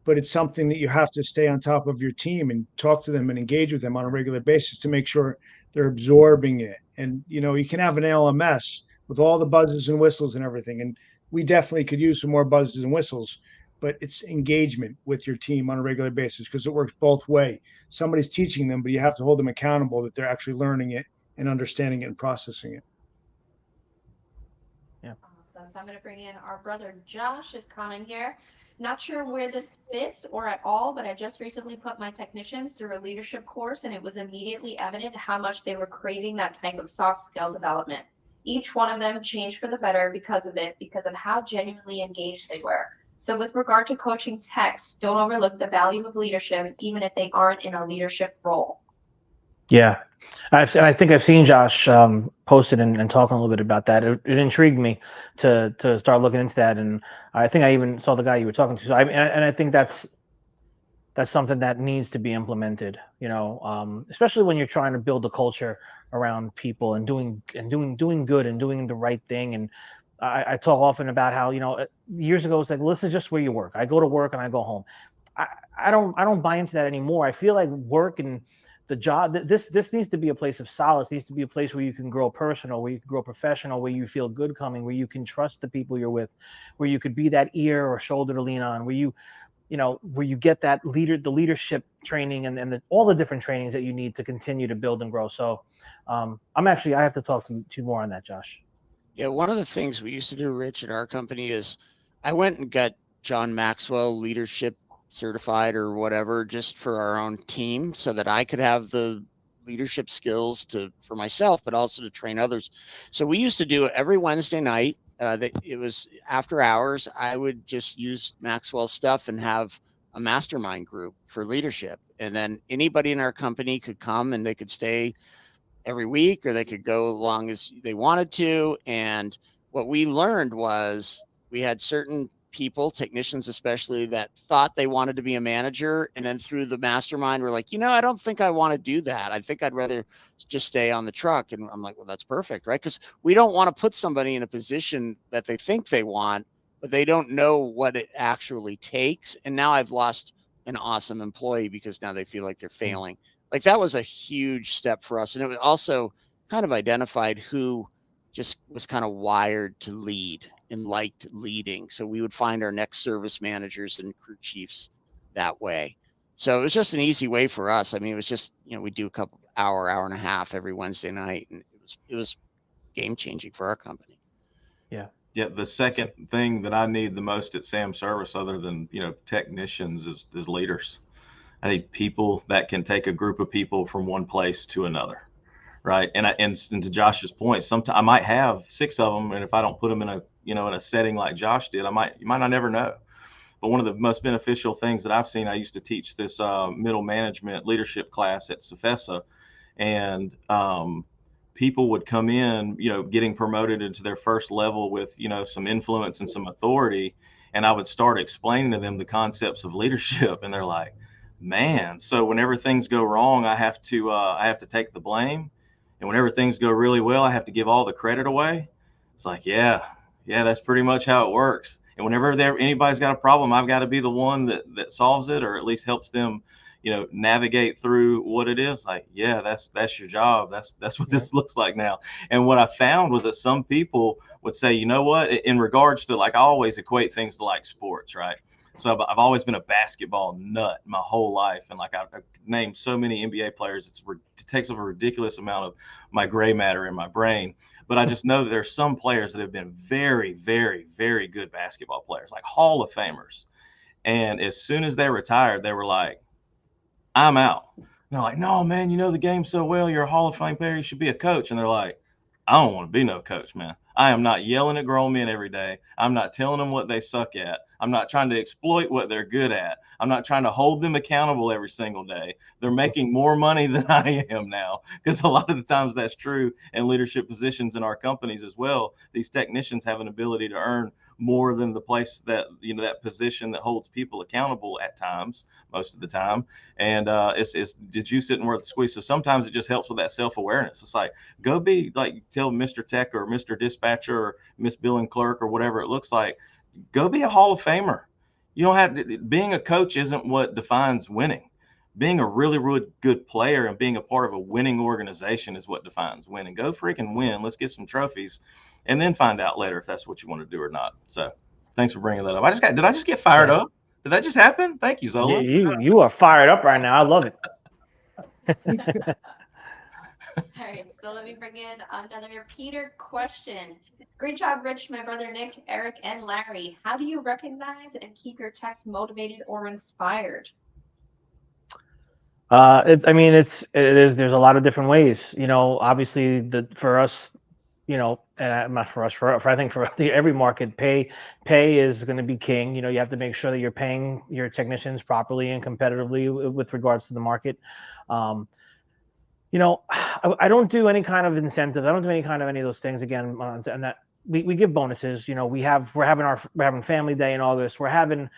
But it's something that you have to stay on top of your team and talk to them and engage with them on a regular basis to make sure they're absorbing it. And you can have an LMS with all the buzzes and whistles and everything. And we definitely could use some more buzzes and whistles, but it's engagement with your team on a regular basis because it works both way. Somebody's teaching them, but you have to hold them accountable that they're actually learning it and understanding it and processing it. Yeah. Awesome. So I'm going to bring in our brother Josh is coming here. Not sure where this fits or at all, but I just recently put my technicians through a leadership course, and it was immediately evident how much they were craving that type of soft skill development. Each one of them changed for the better because of it, because of how genuinely engaged they were. So with regard to coaching techs, don't overlook the value of leadership, even if they aren't in a leadership role. Yeah, I think I've seen Josh posted and talking a little bit about that. It intrigued me to start looking into that, and I think I even saw the guy you were talking to. So I think that's something that needs to be implemented. Especially when you're trying to build a culture around people and doing good and doing the right thing. And I talk often about how years ago it's like, well, this is just where you work. I go to work and I go home. I don't buy into that anymore. I feel like work and the job, this needs to be a place of solace. It needs to be a place where you can grow personal, where you can grow professional, where you feel good coming, where you can trust the people you're with, where you could be that ear or shoulder to lean on, where you get that the leadership training and all the different trainings that you need to continue to build and grow. So I have to talk to you more on that, Josh. Yeah, one of the things we used to do, Rich, at our company is I went and got John Maxwell leadership certified or whatever, just for our own team so that I could have the leadership skills for myself, but also to train others. So we used to do it every Wednesday night. That it was after hours. I would just use Maxwell stuff and have a mastermind group for leadership. And then anybody in our company could come and they could stay every week or they could go as long as they wanted to. And what we learned was we had certain people, technicians especially, that thought they wanted to be a manager. And then through the mastermind, we're like, I don't think I want to do that. I think I'd rather just stay on the truck. And I'm like, well, that's perfect, right? Because we don't want to put somebody in a position that they think they want, but they don't know what it actually takes. And now I've lost an awesome employee because now they feel like they're failing. Like that was a huge step for us. And it was also kind of identified who just was kind of wired to lead and liked leading. So we would find our next service managers and crew chiefs that way. So it was just an easy way for us. I mean, it was just, we do a couple hour and a half every Wednesday night. And it was game changing for our company. Yeah. Yeah. The second thing that I need the most at Sam Service, other than, technicians, is leaders. I need people that can take a group of people from one place to another. Right. And to Josh's point, sometimes I might have 6 of them. And if I don't put them in a setting like Josh did, you might not never know. But one of the most beneficial things that I've seen, I used to teach this middle management leadership class at CFESA, and people would come in, getting promoted into their first level with, some influence and some authority. And I would start explaining to them the concepts of leadership. And they're like, man, so whenever things go wrong, I have to take the blame. And whenever things go really well, I have to give all the credit away. It's like, yeah, that's pretty much how it works. And whenever anybody's got a problem, I've got to be the one that solves it, or at least helps them, navigate through what it is. Like, yeah, that's your job. That's what this looks like now. And what I found was that some people would say, you know what, in regards to, like, I always equate things to like sports, right? So I've always been a basketball nut my whole life. And like I've named so many NBA players, it takes up a ridiculous amount of my gray matter in my brain. But I just know that there's some players that have been very, very, very good basketball players, like Hall of Famers. And as soon as they retired, they were like, I'm out. And they're like, no, man, you know the game so well. You're a Hall of Fame player. You should be a coach. And they're like, I don't want to be no coach, man. I am not yelling at grown men every day. I'm not telling them what they suck at. I'm not trying to exploit what they're good at. I'm not trying to hold them accountable every single day. They're making more money than I am now, because a lot of the times that's true in leadership positions in our companies as well. These technicians have an ability to earn more than the place that, that position that holds people accountable at times, most of the time. And it's did you sit and worth the squeeze? So sometimes it just helps with that self-awareness. It's like, go be like, tell Mr. Tech or Mr. Dispatcher or Miss Billing Clerk or whatever it looks like, go be a Hall of Famer. You don't have to, being a coach isn't what defines winning. Being a really, really good player and being a part of a winning organization is what defines winning. Go freaking win. Let's get some trophies, and then find out later if that's what you want to do or not. So thanks for bringing that up. Did I just get fired up? Did that just happen? Thank you, Zola. You are fired up right now. I love it. All right, so let me bring in another repeater question. Great job, Rich, my brother Nick, Eric, and Larry. How do you recognize and keep your techs motivated or inspired? There's a lot of different ways. Obviously for us, and not for us, for I think for every market, pay is going to be king. You have to make sure that you're paying your technicians properly and competitively with regards to the market. I don't do any kind of incentives. I don't do any of those things again. And that we give bonuses. We're having family day in August. We're having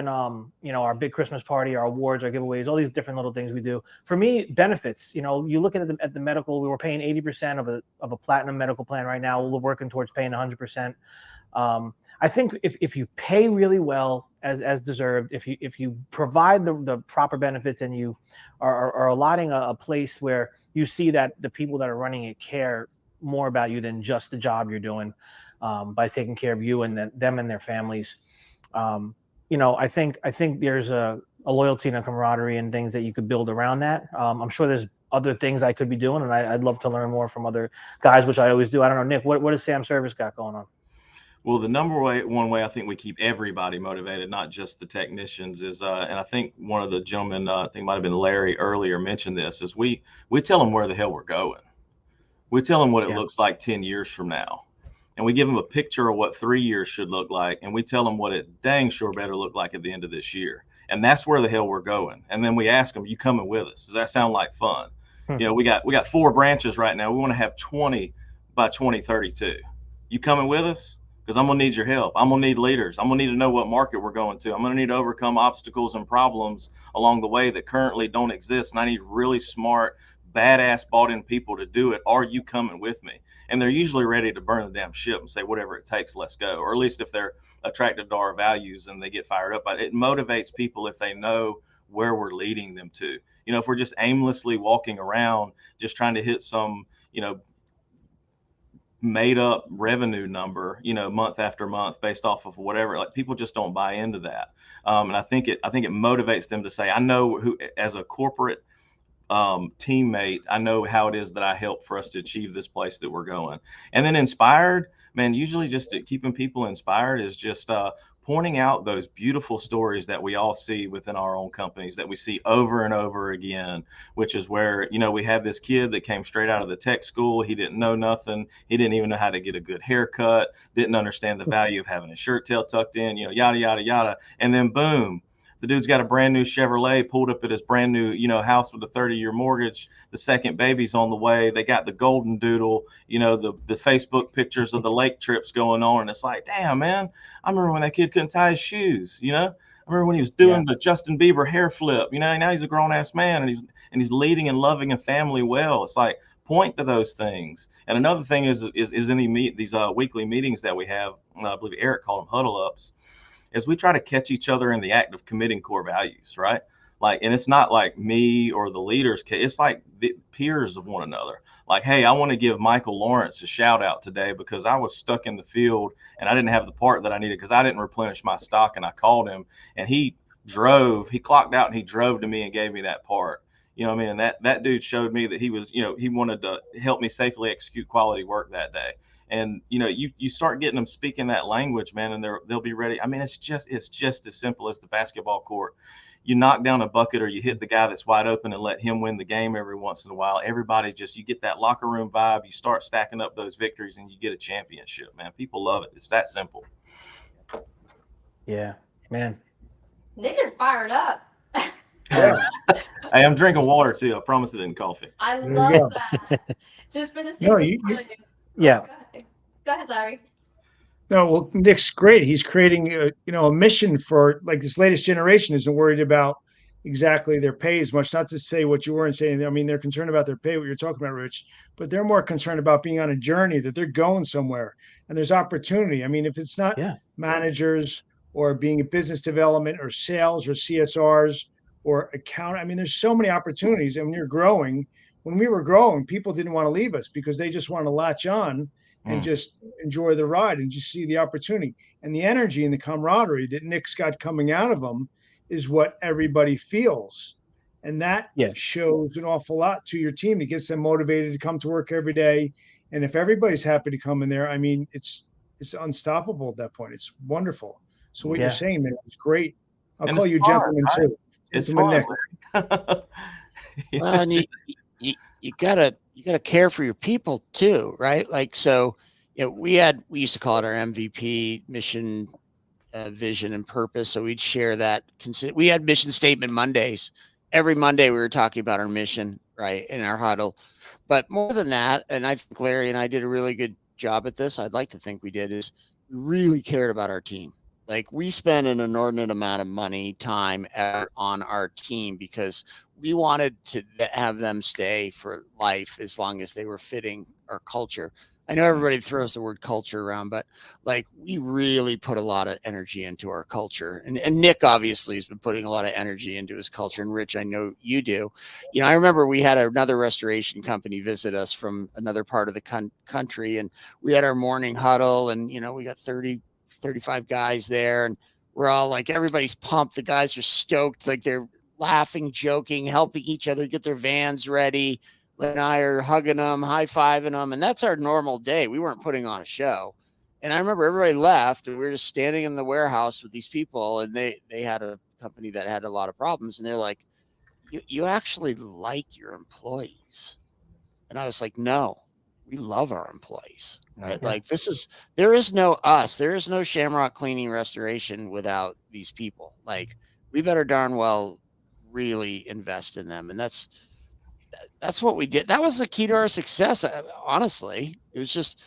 our big Christmas party, our awards, our giveaways, all these different little things we do. For me, benefits. You look at the medical. We were paying 80% of a platinum medical plan right now. We're working towards paying 100%. I think if you pay really well as deserved, if you provide the proper benefits and you are allotting a place where you see that the people that are running it care more about you than just the job you're doing, by taking care of you and them and their families. I think there's a loyalty and a camaraderie and things that you could build around that. I'm sure there's other things I could be doing, and I'd love to learn more from other guys, which I always do. I don't know, Nick, what does Sam Service got going on? Well, the one way I think we keep everybody motivated, not just the technicians, is, and I think one of the gentlemen, I think it might have been Larry earlier, mentioned this, is we tell them where the hell we're going. We tell them what it looks like 10 years from now. And we give them a picture of what 3 years should look like. And we tell them what it dang sure better look like at the end of this year. And that's where the hell we're going. And then we ask them, you coming with us? Does that sound like fun? We got 4 branches right now. We want to have 20 by 2032. You coming with us? Because I'm going to need your help. I'm going to need leaders. I'm going to need to know what market we're going to. I'm going to need to overcome obstacles and problems along the way that currently don't exist. And I need really smart, badass, bought-in people to do it. Are you coming with me? And they're usually ready to burn the damn ship and say, whatever it takes, let's go. Or at least if they're attracted to our values and they get fired up. It motivates people if they know where we're leading them to. If we're just aimlessly walking around, just trying to hit some, made up revenue number, month after month based off of whatever, like, people just don't buy into that. And I think it motivates them to say, I know who, as a corporate teammate, I know how it is that I help for us to achieve this place that we're going. And then inspired, man, usually just keeping people inspired is just pointing out those beautiful stories that we all see within our own companies, that we see over and over again, which is where, we had this kid that came straight out of the tech school. He didn't know nothing. He didn't even know how to get a good haircut, didn't understand the value of having a shirt tail tucked in, yada, yada, yada. And then boom, the dude's got a brand new Chevrolet pulled up at his brand new, house with a 30-year mortgage. The second baby's on the way. They got the golden doodle, the Facebook pictures of the lake trips going on. And it's like, damn, man, I remember when that kid couldn't tie his shoes, I remember when he was doing the Justin Bieber hair flip, now he's a grown ass man and he's leading and loving a family well. It's like, point to those things. And another thing is in these weekly meetings that we have, I believe Eric called them huddle ups, is we try to catch each other in the act of committing core values, right? Like, and it's not like me or the leaders, it's like the peers of one another. Like, hey, I want to give Michael Lawrence a shout out today because I was stuck in the field and I didn't have the part that I needed because I didn't replenish my stock, and I called him and he clocked out and he drove to me and gave me that part. And that dude showed me that he was, he wanted to help me safely execute quality work that day. And you start getting them speaking that language, man, and they'll be ready. I mean, it's just as simple as the basketball court. you knock down a bucket or you hit the guy that's wide open and let him win the game every once in a while, everybody just, you get that locker room vibe, you start stacking up those victories and you get a championship, man. People love it. It's that simple. Yeah, man. Nick is fired up. Yeah. Hey, I'm drinking water too. I promise it isn't coffee. I There you love go. that. Just for the sake No, of you- time. Yeah. Go ahead, Larry. No, well, Nick's great. He's creating a mission for, like, this latest generation isn't worried about exactly their pay as much. Not to say what you weren't saying. I mean, they're concerned about their pay, what you're talking about, Rich, but they're more concerned about being on a journey, that they're going somewhere and there's opportunity. I mean, if it's not Yeah. managers or being in business development or sales or CSRs or account, I mean, there's so many opportunities. And when you're growing, when we were growing, people didn't want to leave us because they just want to latch on and just enjoy the ride and just see the opportunity and the energy and the camaraderie that Nick's got coming out of him is what everybody feels. And that Yeah. shows an awful lot to your team. It gets them motivated to come to work every day. And if everybody's happy to come in there, I mean, it's unstoppable at that point. It's wonderful. So what Yeah. you're saying, man, is great. I'll And call it's you fun, gentlemen right? too. It's Gentleman fun. Nick. Well, and you gotta care for your people too, right? Like, so, we used to call it our MVP, mission, vision, and purpose. So we'd share that. We had mission statement Mondays. Every Monday we were talking about our mission, right, in our huddle. But more than that, and I think Larry and I did a really good job at this. I'd like to think we did, is we really cared about our team. Like, we spent an inordinate amount of money, time, effort on our team because we wanted to have them stay for life as long as they were fitting our culture. I know everybody throws the word culture around, but like, we really put a lot of energy into our culture. And Nick obviously has been putting a lot of energy into his culture. And Rich, I know you do. I remember we had another restoration company visit us from another part of the country, and we had our morning huddle, and, we got 30, 35 guys there, and we're all like, everybody's pumped. The guys are stoked. Like, they're laughing, joking, helping each other get their vans ready. Len and I are hugging them, high-fiving them, and that's our normal day. We weren't putting on a show. And I remember everybody left, and we were just standing in the warehouse with these people, and they had a company that had a lot of problems, and they're like, you actually like your employees? And I was like, no, we love our employees, right? Yeah. Like, there is no us. There is no Shamrock Cleaning Restoration without these people. Like, we better darn well really invest in them. And that's what we did. That was the key to our success. Honestly, it was just,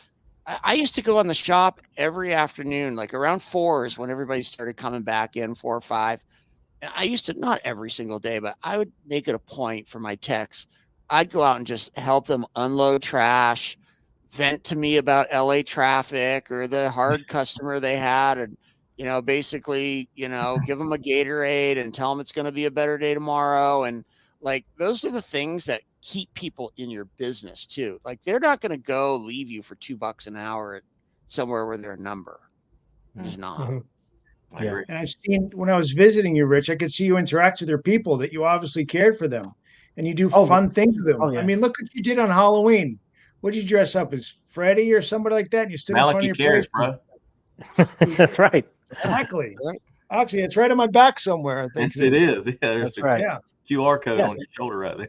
I used to go on the shop every afternoon, like around 4 is when everybody started coming back in, 4 or 5. And I used to, not every single day, but I would make it a point for my techs. I'd go out and just help them unload trash, vent to me about LA traffic or the hard customer they had. And, basically, give them a Gatorade and tell them it's going to be a better day tomorrow. And, like, those are the things that keep people in your business too. Like, they're not going to go leave you for $2 an hour at somewhere where they're a number. There's not. Mhm. I agree. And I've seen, when I was visiting you, Rich, I could see you interact with your people, that you obviously cared for them and you do Oh, fun things with them. oh, yeah. I mean, look what you did on Halloween. What did you dress up as, Freddy or somebody like that? And you stood in front of Malachi your cares, place. bro. That's right. Exactly. Right. Actually, it's right on my back somewhere, I think. Yes, it is. Yeah, there's That's a right. Yeah. QR code Yeah. on your shoulder right there.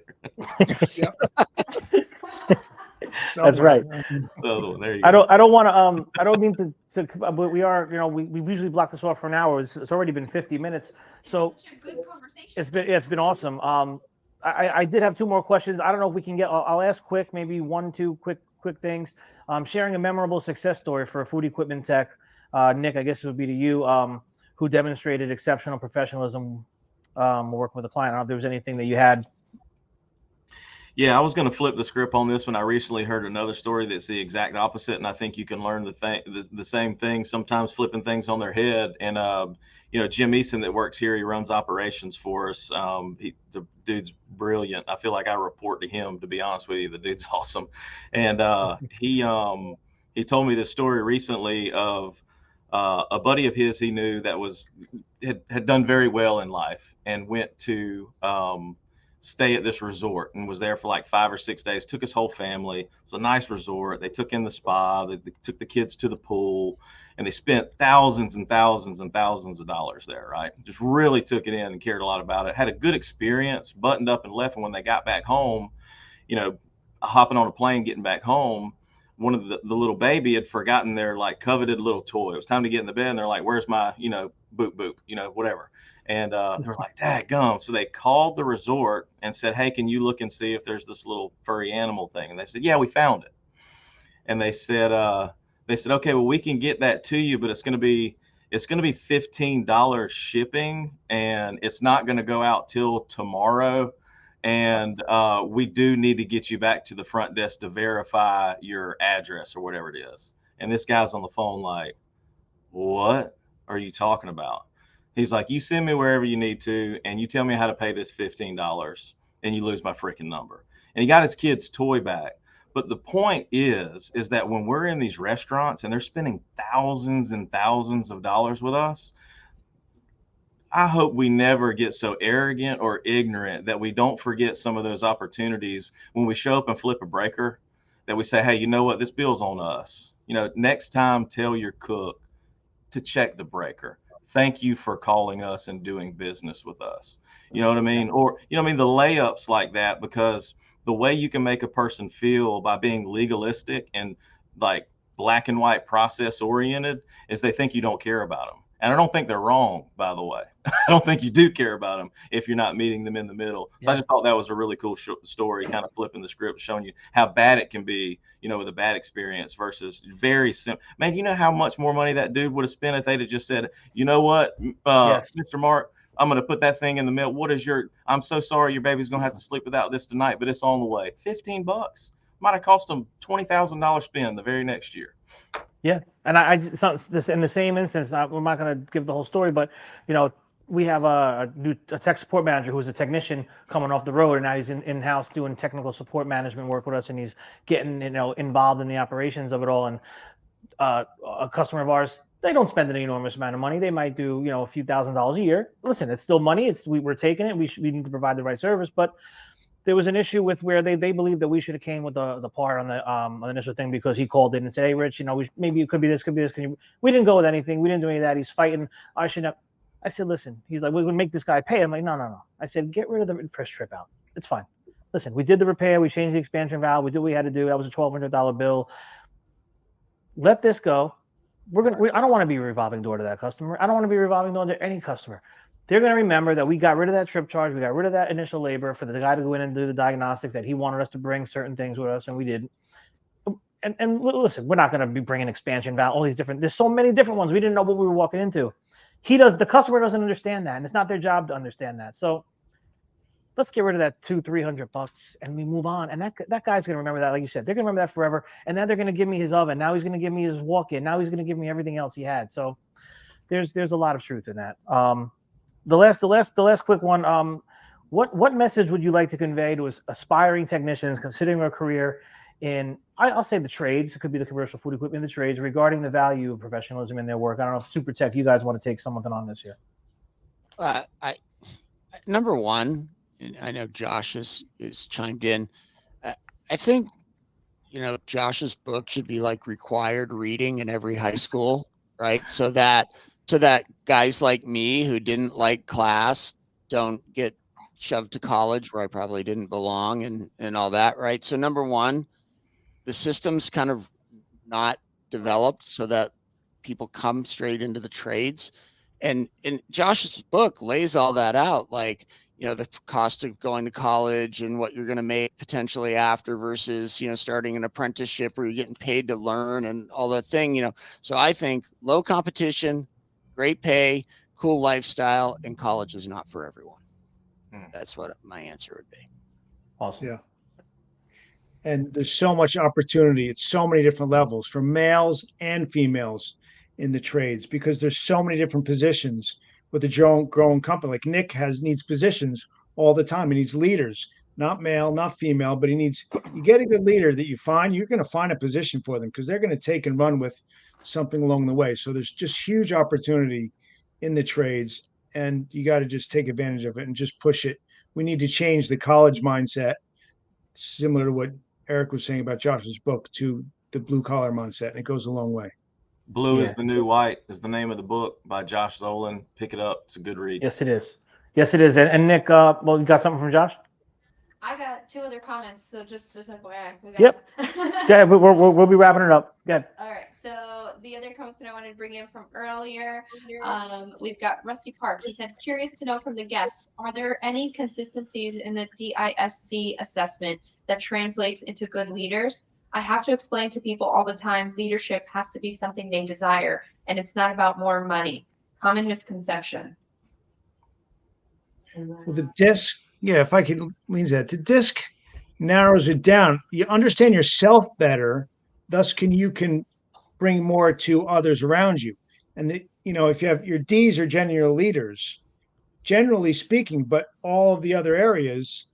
That's right. The other one. There you I go. don't want to I don't mean to but we are, we usually block this off for an hour. It's already been 50 minutes. So Such a good conversation. it's been awesome. I did have 2 more questions. I don't know if we can get, I'll ask quick, maybe 1, 2 quick things. Sharing a memorable success story for a food equipment tech. Nick, I guess it would be to you, who demonstrated exceptional professionalism working with a client. I don't know if there was anything that you had. Yeah, I was going to flip the script on this one. I recently heard another story that's the exact opposite, and I think you can learn the same thing, sometimes flipping things on their head. And Jim Eason that works here, he runs operations for us. The dude's brilliant. I feel like I report to him, to be honest with you. The dude's awesome. And he told me this story recently of a buddy of his he knew that had done very well in life and went to stay at this resort and was there for like 5 or 6 days. Took his whole family. It was a nice resort. They took in the spa. They took the kids to the pool, and they spent thousands and thousands and thousands of dollars there. Right, just really took it in and cared a lot about it. Had a good experience. Buttoned up and left. And when they got back home, you know, hopping on a plane, getting back home, one of the little baby had forgotten their like coveted little toy. It was time to get in the bed, and they're like, "Where's my, boop boop, whatever." And they were like, "Dad gum." So they called the resort and said, "Hey, can you look and see if there's this little furry animal thing?" And they said, "Yeah, we found it." And they said, "Okay, well, we can get that to you, but it's going to be $15 shipping, and it's not going to go out till tomorrow. And we do need to get you back to the front desk to verify your address or whatever it is." And this guy's on the phone like, "What are you talking about?" He's like, "You send me wherever you need to, and you tell me how to pay this $15, and you lose my freaking number." And he got his kid's toy back. But the point is that when we're in these restaurants and they're spending thousands and thousands of dollars with us, I hope we never get so arrogant or ignorant that we don't forget some of those opportunities when we show up and flip a breaker, that we say, "Hey, you know what? This bill's on us. Next time, tell your cook to check the breaker. Thank you for calling us and doing business with us." You know what I mean? Or, the layups like that, because the way you can make a person feel by being legalistic and like black and white process oriented is they think you don't care about them. And I don't think they're wrong, by the way. I don't think you do care about them if you're not meeting them in the middle. So I just thought that was a really cool story, kind of flipping the script, showing you how bad it can be, with a bad experience versus very simple. Man, you know how much more money that dude would have spent if they'd have just said, "You know what, Yes. Mr. Mark, I'm going to put that thing in the mail. I'm so sorry your baby's going to have to sleep without this tonight, but it's on the way." $15 might have cost them $20,000 spend the very next year. Yeah, and I just this in the same instance. We're not going to give the whole story, but we have a tech support manager who's a technician coming off the road, and now he's in-house doing technical support management work with us, and he's getting involved in the operations of it all. And a customer of ours, they don't spend an enormous amount of money. They might do a few $1,000s a year. Listen, it's still money. We're taking it. We need to provide the right service, but there was an issue with where they believed that we should have came with the part on the initial thing, because he called in and said, "Hey, Rich, maybe it could be this, could be this." We didn't go with anything. We didn't do any of that. He's fighting. I should have. I said, "Listen." He's like, "We would make this guy pay." I'm like, No. I said, "Get rid of the first trip out. It's fine. Listen, we did the repair. We changed the expansion valve. We did what we had to do. That was a $1,200 bill. Let this go. I don't want to be a revolving door to that customer. I don't want to be a revolving door to any customer. They're going to remember that we got rid of that trip charge. We got rid of that initial labor for the guy to go in and do the diagnostics, that he wanted us to bring certain things with us, and we didn't. And listen, we're not going to be bringing expansion valve, all these different. There's so many different ones. We didn't know what we were walking into. The customer doesn't understand that, and it's not their job to understand that. So let's get rid of that $200-300 and we move on. And that guy's going to remember that. Like you said, they're going to remember that forever. And then they're going to give me his oven. Now he's going to give me his walk-in. Now he's going to give me everything else he had. So there's a lot of truth in that. The last quick one. What message would you like to convey to aspiring technicians considering a career in, I'll say the trades? It could be the commercial food equipment, the trades, regarding the value of professionalism in their work. I don't know if Super Tech, you guys want to take something on this here. Number one, and I know Josh is chimed in. I think, Josh's book should be like required reading in every high school, right? So that guys like me who didn't like class don't get shoved to college where I probably didn't belong and all that, right? So number one, the system's kind of not developed so that people come straight into the trades. And Josh's book lays all that out, like, the cost of going to college and what you're going to make potentially after versus, starting an apprenticeship where you're getting paid to learn and all that thing, So I think low competition, great pay, cool lifestyle, and college is not for everyone. That's what my answer would be. Awesome. Yeah. And there's so much opportunity at so many different levels for males and females in the trades, because there's so many different positions with a growing company. Like Nick needs positions all the time. He needs leaders, not male, not female, but you get a good leader that you find, you're going to find a position for them because they're going to take and run with something along the way. So there's just huge opportunity in the trades, and you got to just take advantage of it and just push it we need to change the college mindset, similar to what Eric was saying about Josh's book, to the blue collar mindset. And it goes a long way. Blue Yeah. is the New White is the name of the book by Josh Zolan. Pick it up. It's a good read. Yes, it is. Yes, it is. And Nick, well, you got something from Josh? I got 2 other comments, so just FYI. Yep. Yeah, we'll be wrapping it up. Good. All right. So the other comments that I wanted to bring in from earlier, we've got Rusty Park. He said, curious to know from the guests, are there any consistencies in the DISC assessment that translates into good leaders? I have to explain to people all the time, leadership has to be something they desire, and it's not about more money. Common misconception. Well, the DISC, yeah, if I could lean to that, the DISC narrows it down. You understand yourself better, thus you can bring more to others around you. And if you have your D's are general leaders, generally speaking, but all of the other areas,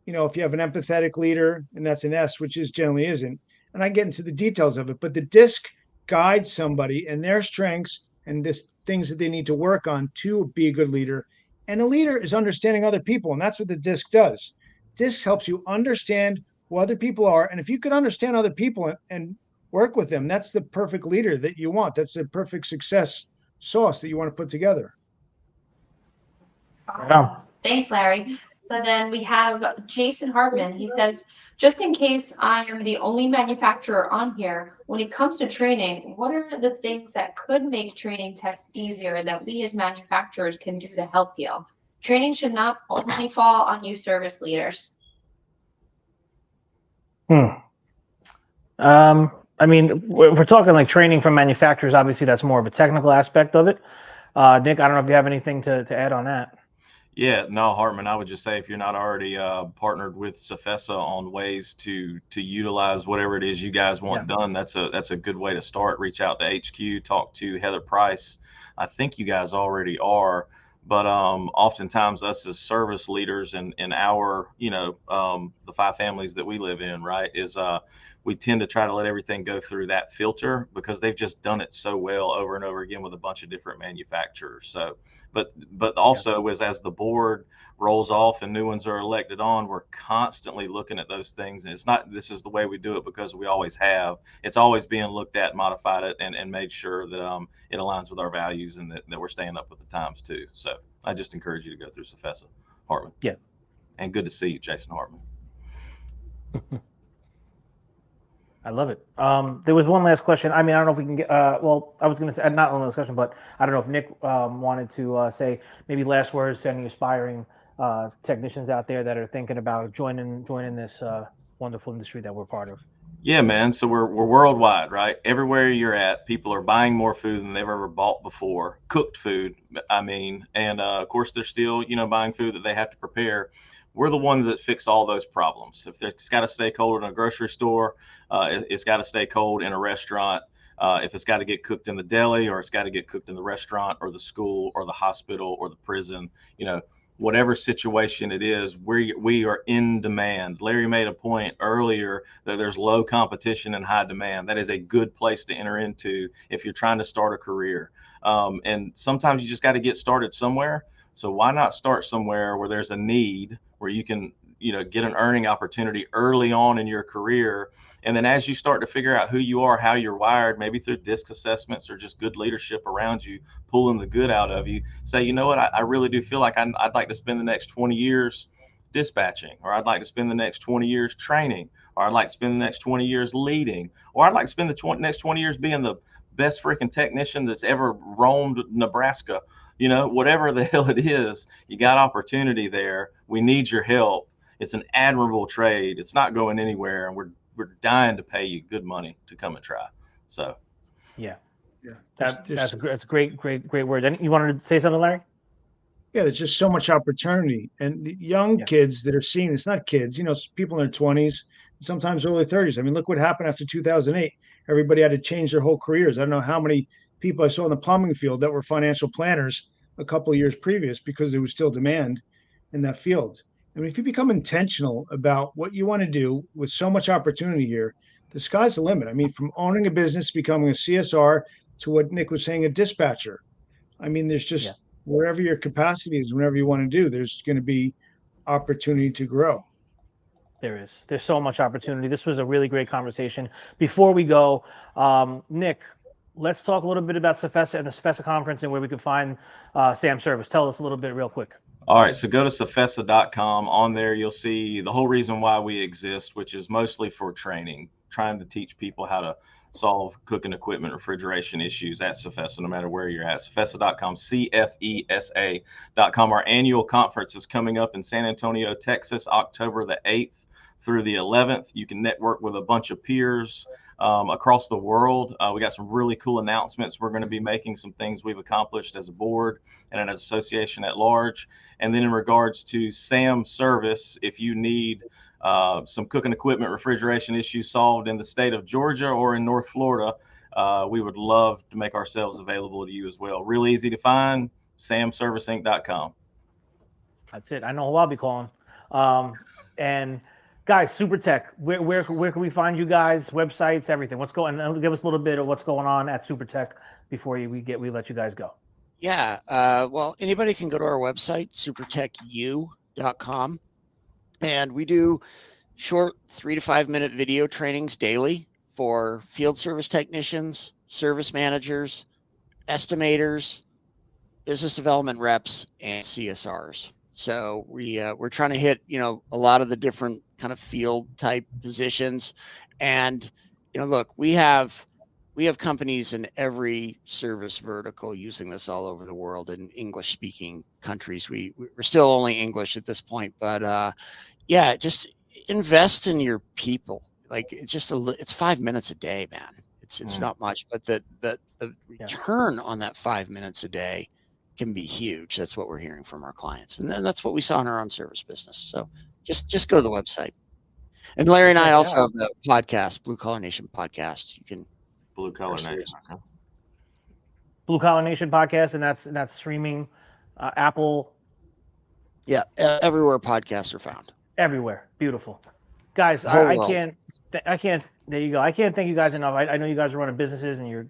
if you have an empathetic leader, and that's an S, which is generally isn't, and I get into the details of it, but the DISC guides somebody and their strengths and the things that they need to work on to be a good leader. And a leader is understanding other people, and that's what the DISC does. DISC helps you understand who other people are, and if you can understand other people and work with them, that's the perfect leader that you want. That's the perfect success sauce that you want to put together. Awesome. Thanks, Larry. So then we have Jason Hartman. He says, just in case I am the only manufacturer on here, when it comes to training, what are the things that could make training techs easier that we as manufacturers can do to help you? Training should not only fall on you service leaders. I mean, we're talking like training from manufacturers. Obviously, that's more of a technical aspect of it. Nick, I don't know if you have anything to add on that. Yeah, no, Hartman, I would just say if you're not already partnered with CFESA on ways to utilize whatever it is you guys want done, that's a good way to start. Reach out to HQ, talk to Heather Price. I think you guys already are, but oftentimes us as service leaders in our, the 5 families that we live in, right, is we tend to try to let everything go through that filter because they've just done it so well over and over again with a bunch of different manufacturers. So, but also as the board rolls off and new ones are elected on, we're constantly looking at those things. And it's not, this is the way we do it because we always have. It's always being looked at, modified it, and made sure that it aligns with our values and that we're staying up with the times too. So I just encourage you to go through CFESA, Hartman. Yeah. And good to see you, Jason Hartman. I love it. There was one last question. I mean, I don't know if we can get, well, I was going to say, not only this question, but I don't know if Nick wanted to say maybe last words to any aspiring technicians out there that are thinking about joining this wonderful industry that we're part of. Yeah, man. So we're worldwide, right? Everywhere you're at, people are buying more food than they've ever bought before. Cooked food, I mean, and of course they're still, buying food that they have to prepare. We're the ones that fix all those problems. If it's got to stay cold in a grocery store, it's got to stay cold in a restaurant. If it's got to get cooked in the deli, or it's got to get cooked in the restaurant or the school or the hospital or the prison, whatever situation it is, we are in demand. Larry made a point earlier that there's low competition and high demand. That is a good place to enter into if you're trying to start a career. And sometimes you just got to get started somewhere. So why not start somewhere where there's a need, where you can, get an earning opportunity early on in your career. And then as you start to figure out who you are, how you're wired, maybe through DISC assessments or just good leadership around you, pulling the good out of you, say, you know what, I really do feel like I'd like to spend the next 20 years dispatching, or I'd like to spend the next 20 years training, or I'd like to spend the next 20 years leading, or I'd like to spend the next 20 years being the best freaking technician that's ever roamed Nebraska. Whatever the hell it is, you got opportunity there. We need your help. It's an admirable trade. It's not going anywhere, and we're dying to pay you good money to come and try. So, yeah. That's a great word. And you wanted to say something, Larry? Yeah, there's just so much opportunity, and the young kids that are seeing, it's not kids, people in their 20s, sometimes early 30s. I mean, look what happened after 2008. Everybody had to change their whole careers. I don't know how many people I saw in the plumbing field that were financial planners a couple of years previous, because there was still demand in that field. I mean, if you become intentional about what you want to do with so much opportunity here, the sky's the limit. I mean, from owning a business, becoming a CSR, to what Nick was saying, a dispatcher. I mean, there's just wherever your capacity is, whenever you want to do, there's going to be opportunity to grow. There's so much opportunity. This was a really great conversation. Before we go, Nick, let's talk a little bit about CFESA and the CFESA conference and where we can find Sam Service. Tell us a little bit real quick. All right, so go to CFESA.com. On there, you'll see the whole reason why we exist, which is mostly for training, trying to teach people how to solve cooking equipment, refrigeration issues at CFESA, no matter where you're at. CFESA.com, CFESA.com. Our annual conference is coming up in San Antonio, Texas, October the 8th through the 11th. You can network with a bunch of peers across the world. We got some really cool announcements. We're going to be making some things we've accomplished as a board and an association at large. And then in regards to Sam Service, if you need some cooking equipment, refrigeration issues solved in the state of Georgia or in North Florida, we would love to make ourselves available to you as well. Real easy to find, samserviceinc.com. That's it. I know who I'll be calling. And guys, Super Tech, where can we find you guys? Websites, everything. What's going? And give us a little bit of what's going on at Super Tech before we let you guys go. Yeah. Well, anybody can go to our website, supertechu.com, and we do short 3 to 5 minute video trainings daily for field service technicians, service managers, estimators, business development reps, and CSRs. So we're trying to hit, a lot of the different kind of field type positions. And, look, we have companies in every service vertical using this all over the world in English speaking countries. We're still only English at this point, but yeah, just invest in your people. Like it's 5 minutes a day, man. It's not much, but the return on that 5 minutes a day can be huge. That's what we're hearing from our clients. And then that's what we saw in our own service business. So just go to the website. And Larry and I also have the podcast, Blue Collar Nation podcast. You can Blue Collar Nation. Blue Collar Nation podcast, and that's streaming, Apple. Yeah, everywhere podcasts are found. Everywhere. Beautiful, guys. I can't. There you go. I can't thank you guys enough. I know you guys are running businesses, and you're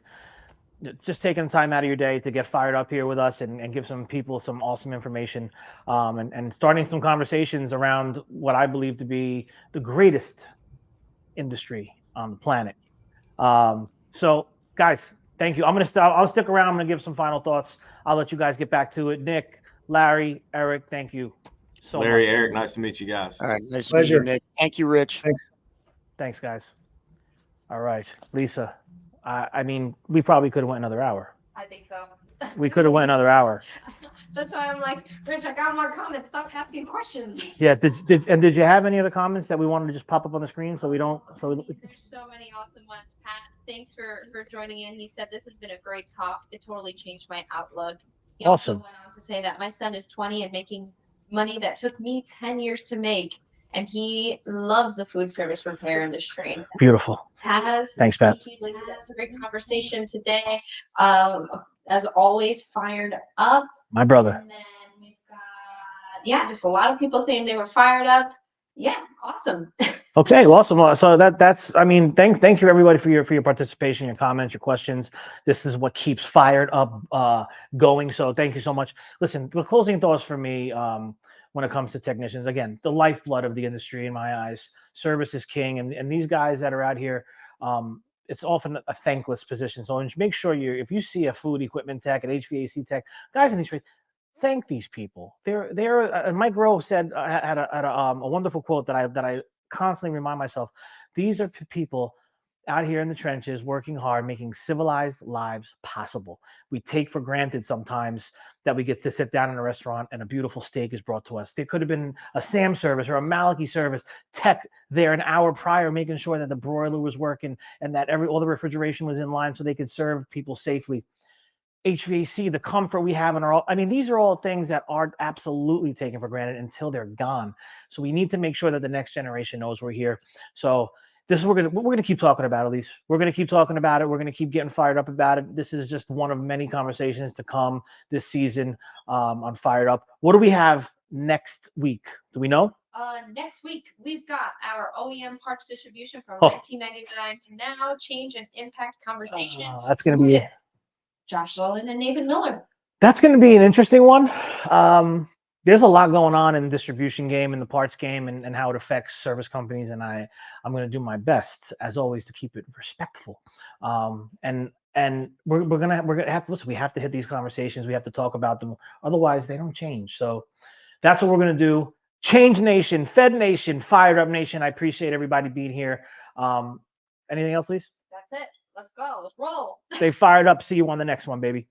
just taking time out of your day to get fired up here with us and give some people some awesome information, and starting some conversations around what I believe to be the greatest industry on the planet. So guys, thank you. I'll stick around. I'm gonna give some final thoughts. I'll let you guys get back to it. Nick, Larry, Eric, thank you so much. Larry, Eric, nice to meet you guys. All right, nice to meet you, Nick. Thank you, Rich. Thanks, guys. All right, Lisa. I mean, we probably could have went another hour. I think so. We could have went another hour. That's why I'm like, Rich, I got more comments. Stop asking questions. Yeah. Did you have any other comments that we wanted to just pop up on the screen so we don't? There's so many awesome ones. Pat, thanks for joining in. He said this has been a great talk. It totally changed my outlook. He also went on to say that my son is 20 and making money that took me 10 years to make. And he loves the food service repair industry. Beautiful. Taz. Thanks, Pat. Thank you, Taz. Great conversation today. As always, fired up. My brother. And then we've got, just a lot of people saying they were fired up. Yeah, awesome. Okay, awesome. So that's. I mean, thank you everybody for your participation, your comments, your questions. This is what keeps fired up going. So thank you so much. Listen, the closing thoughts for me. When it comes to technicians, again, the lifeblood of the industry in my eyes. Service is king, and these guys that are out here, it's often a thankless position. So make sure if you see a food equipment tech, an HVAC tech, guys in these trades, thank these people. They're Mike Rowe said had a wonderful quote that I constantly remind myself. These are people out here in the trenches working hard, making civilized lives possible. We take for granted sometimes that we get to sit down in a restaurant and a beautiful steak is brought to us. There could have been a Sam service or a Maliki service tech there an hour prior, making sure that the broiler was working and that all the refrigeration was in line so they could serve people safely. HVAC, the comfort we have these are all things that are absolutely taken for granted until they're gone. So we need to make sure that the next generation knows we're here. So this is we're gonna keep talking about, Elise. We're gonna keep talking about it. We're gonna keep getting fired up about it. This is just one of many conversations to come this season on Fired Up. What do we have next week? Do we know? Next week we've got our OEM parts distribution from 1999 to now, change and impact conversation. That's gonna be Josh Lolan and Nathan Miller. That's gonna be an interesting one. there's a lot going on in the distribution game and the parts game and how it affects service companies. And I'm going to do my best, as always, to keep it respectful. And we're gonna have to listen. We have to hit these conversations. We have to talk about them. Otherwise, they don't change. So that's what we're gonna do. Change Nation, Fed Nation, Fired Up Nation. I appreciate everybody being here. Anything else, Lise? That's it. Let's go. Let's roll. Stay fired up. See you on the next one, baby.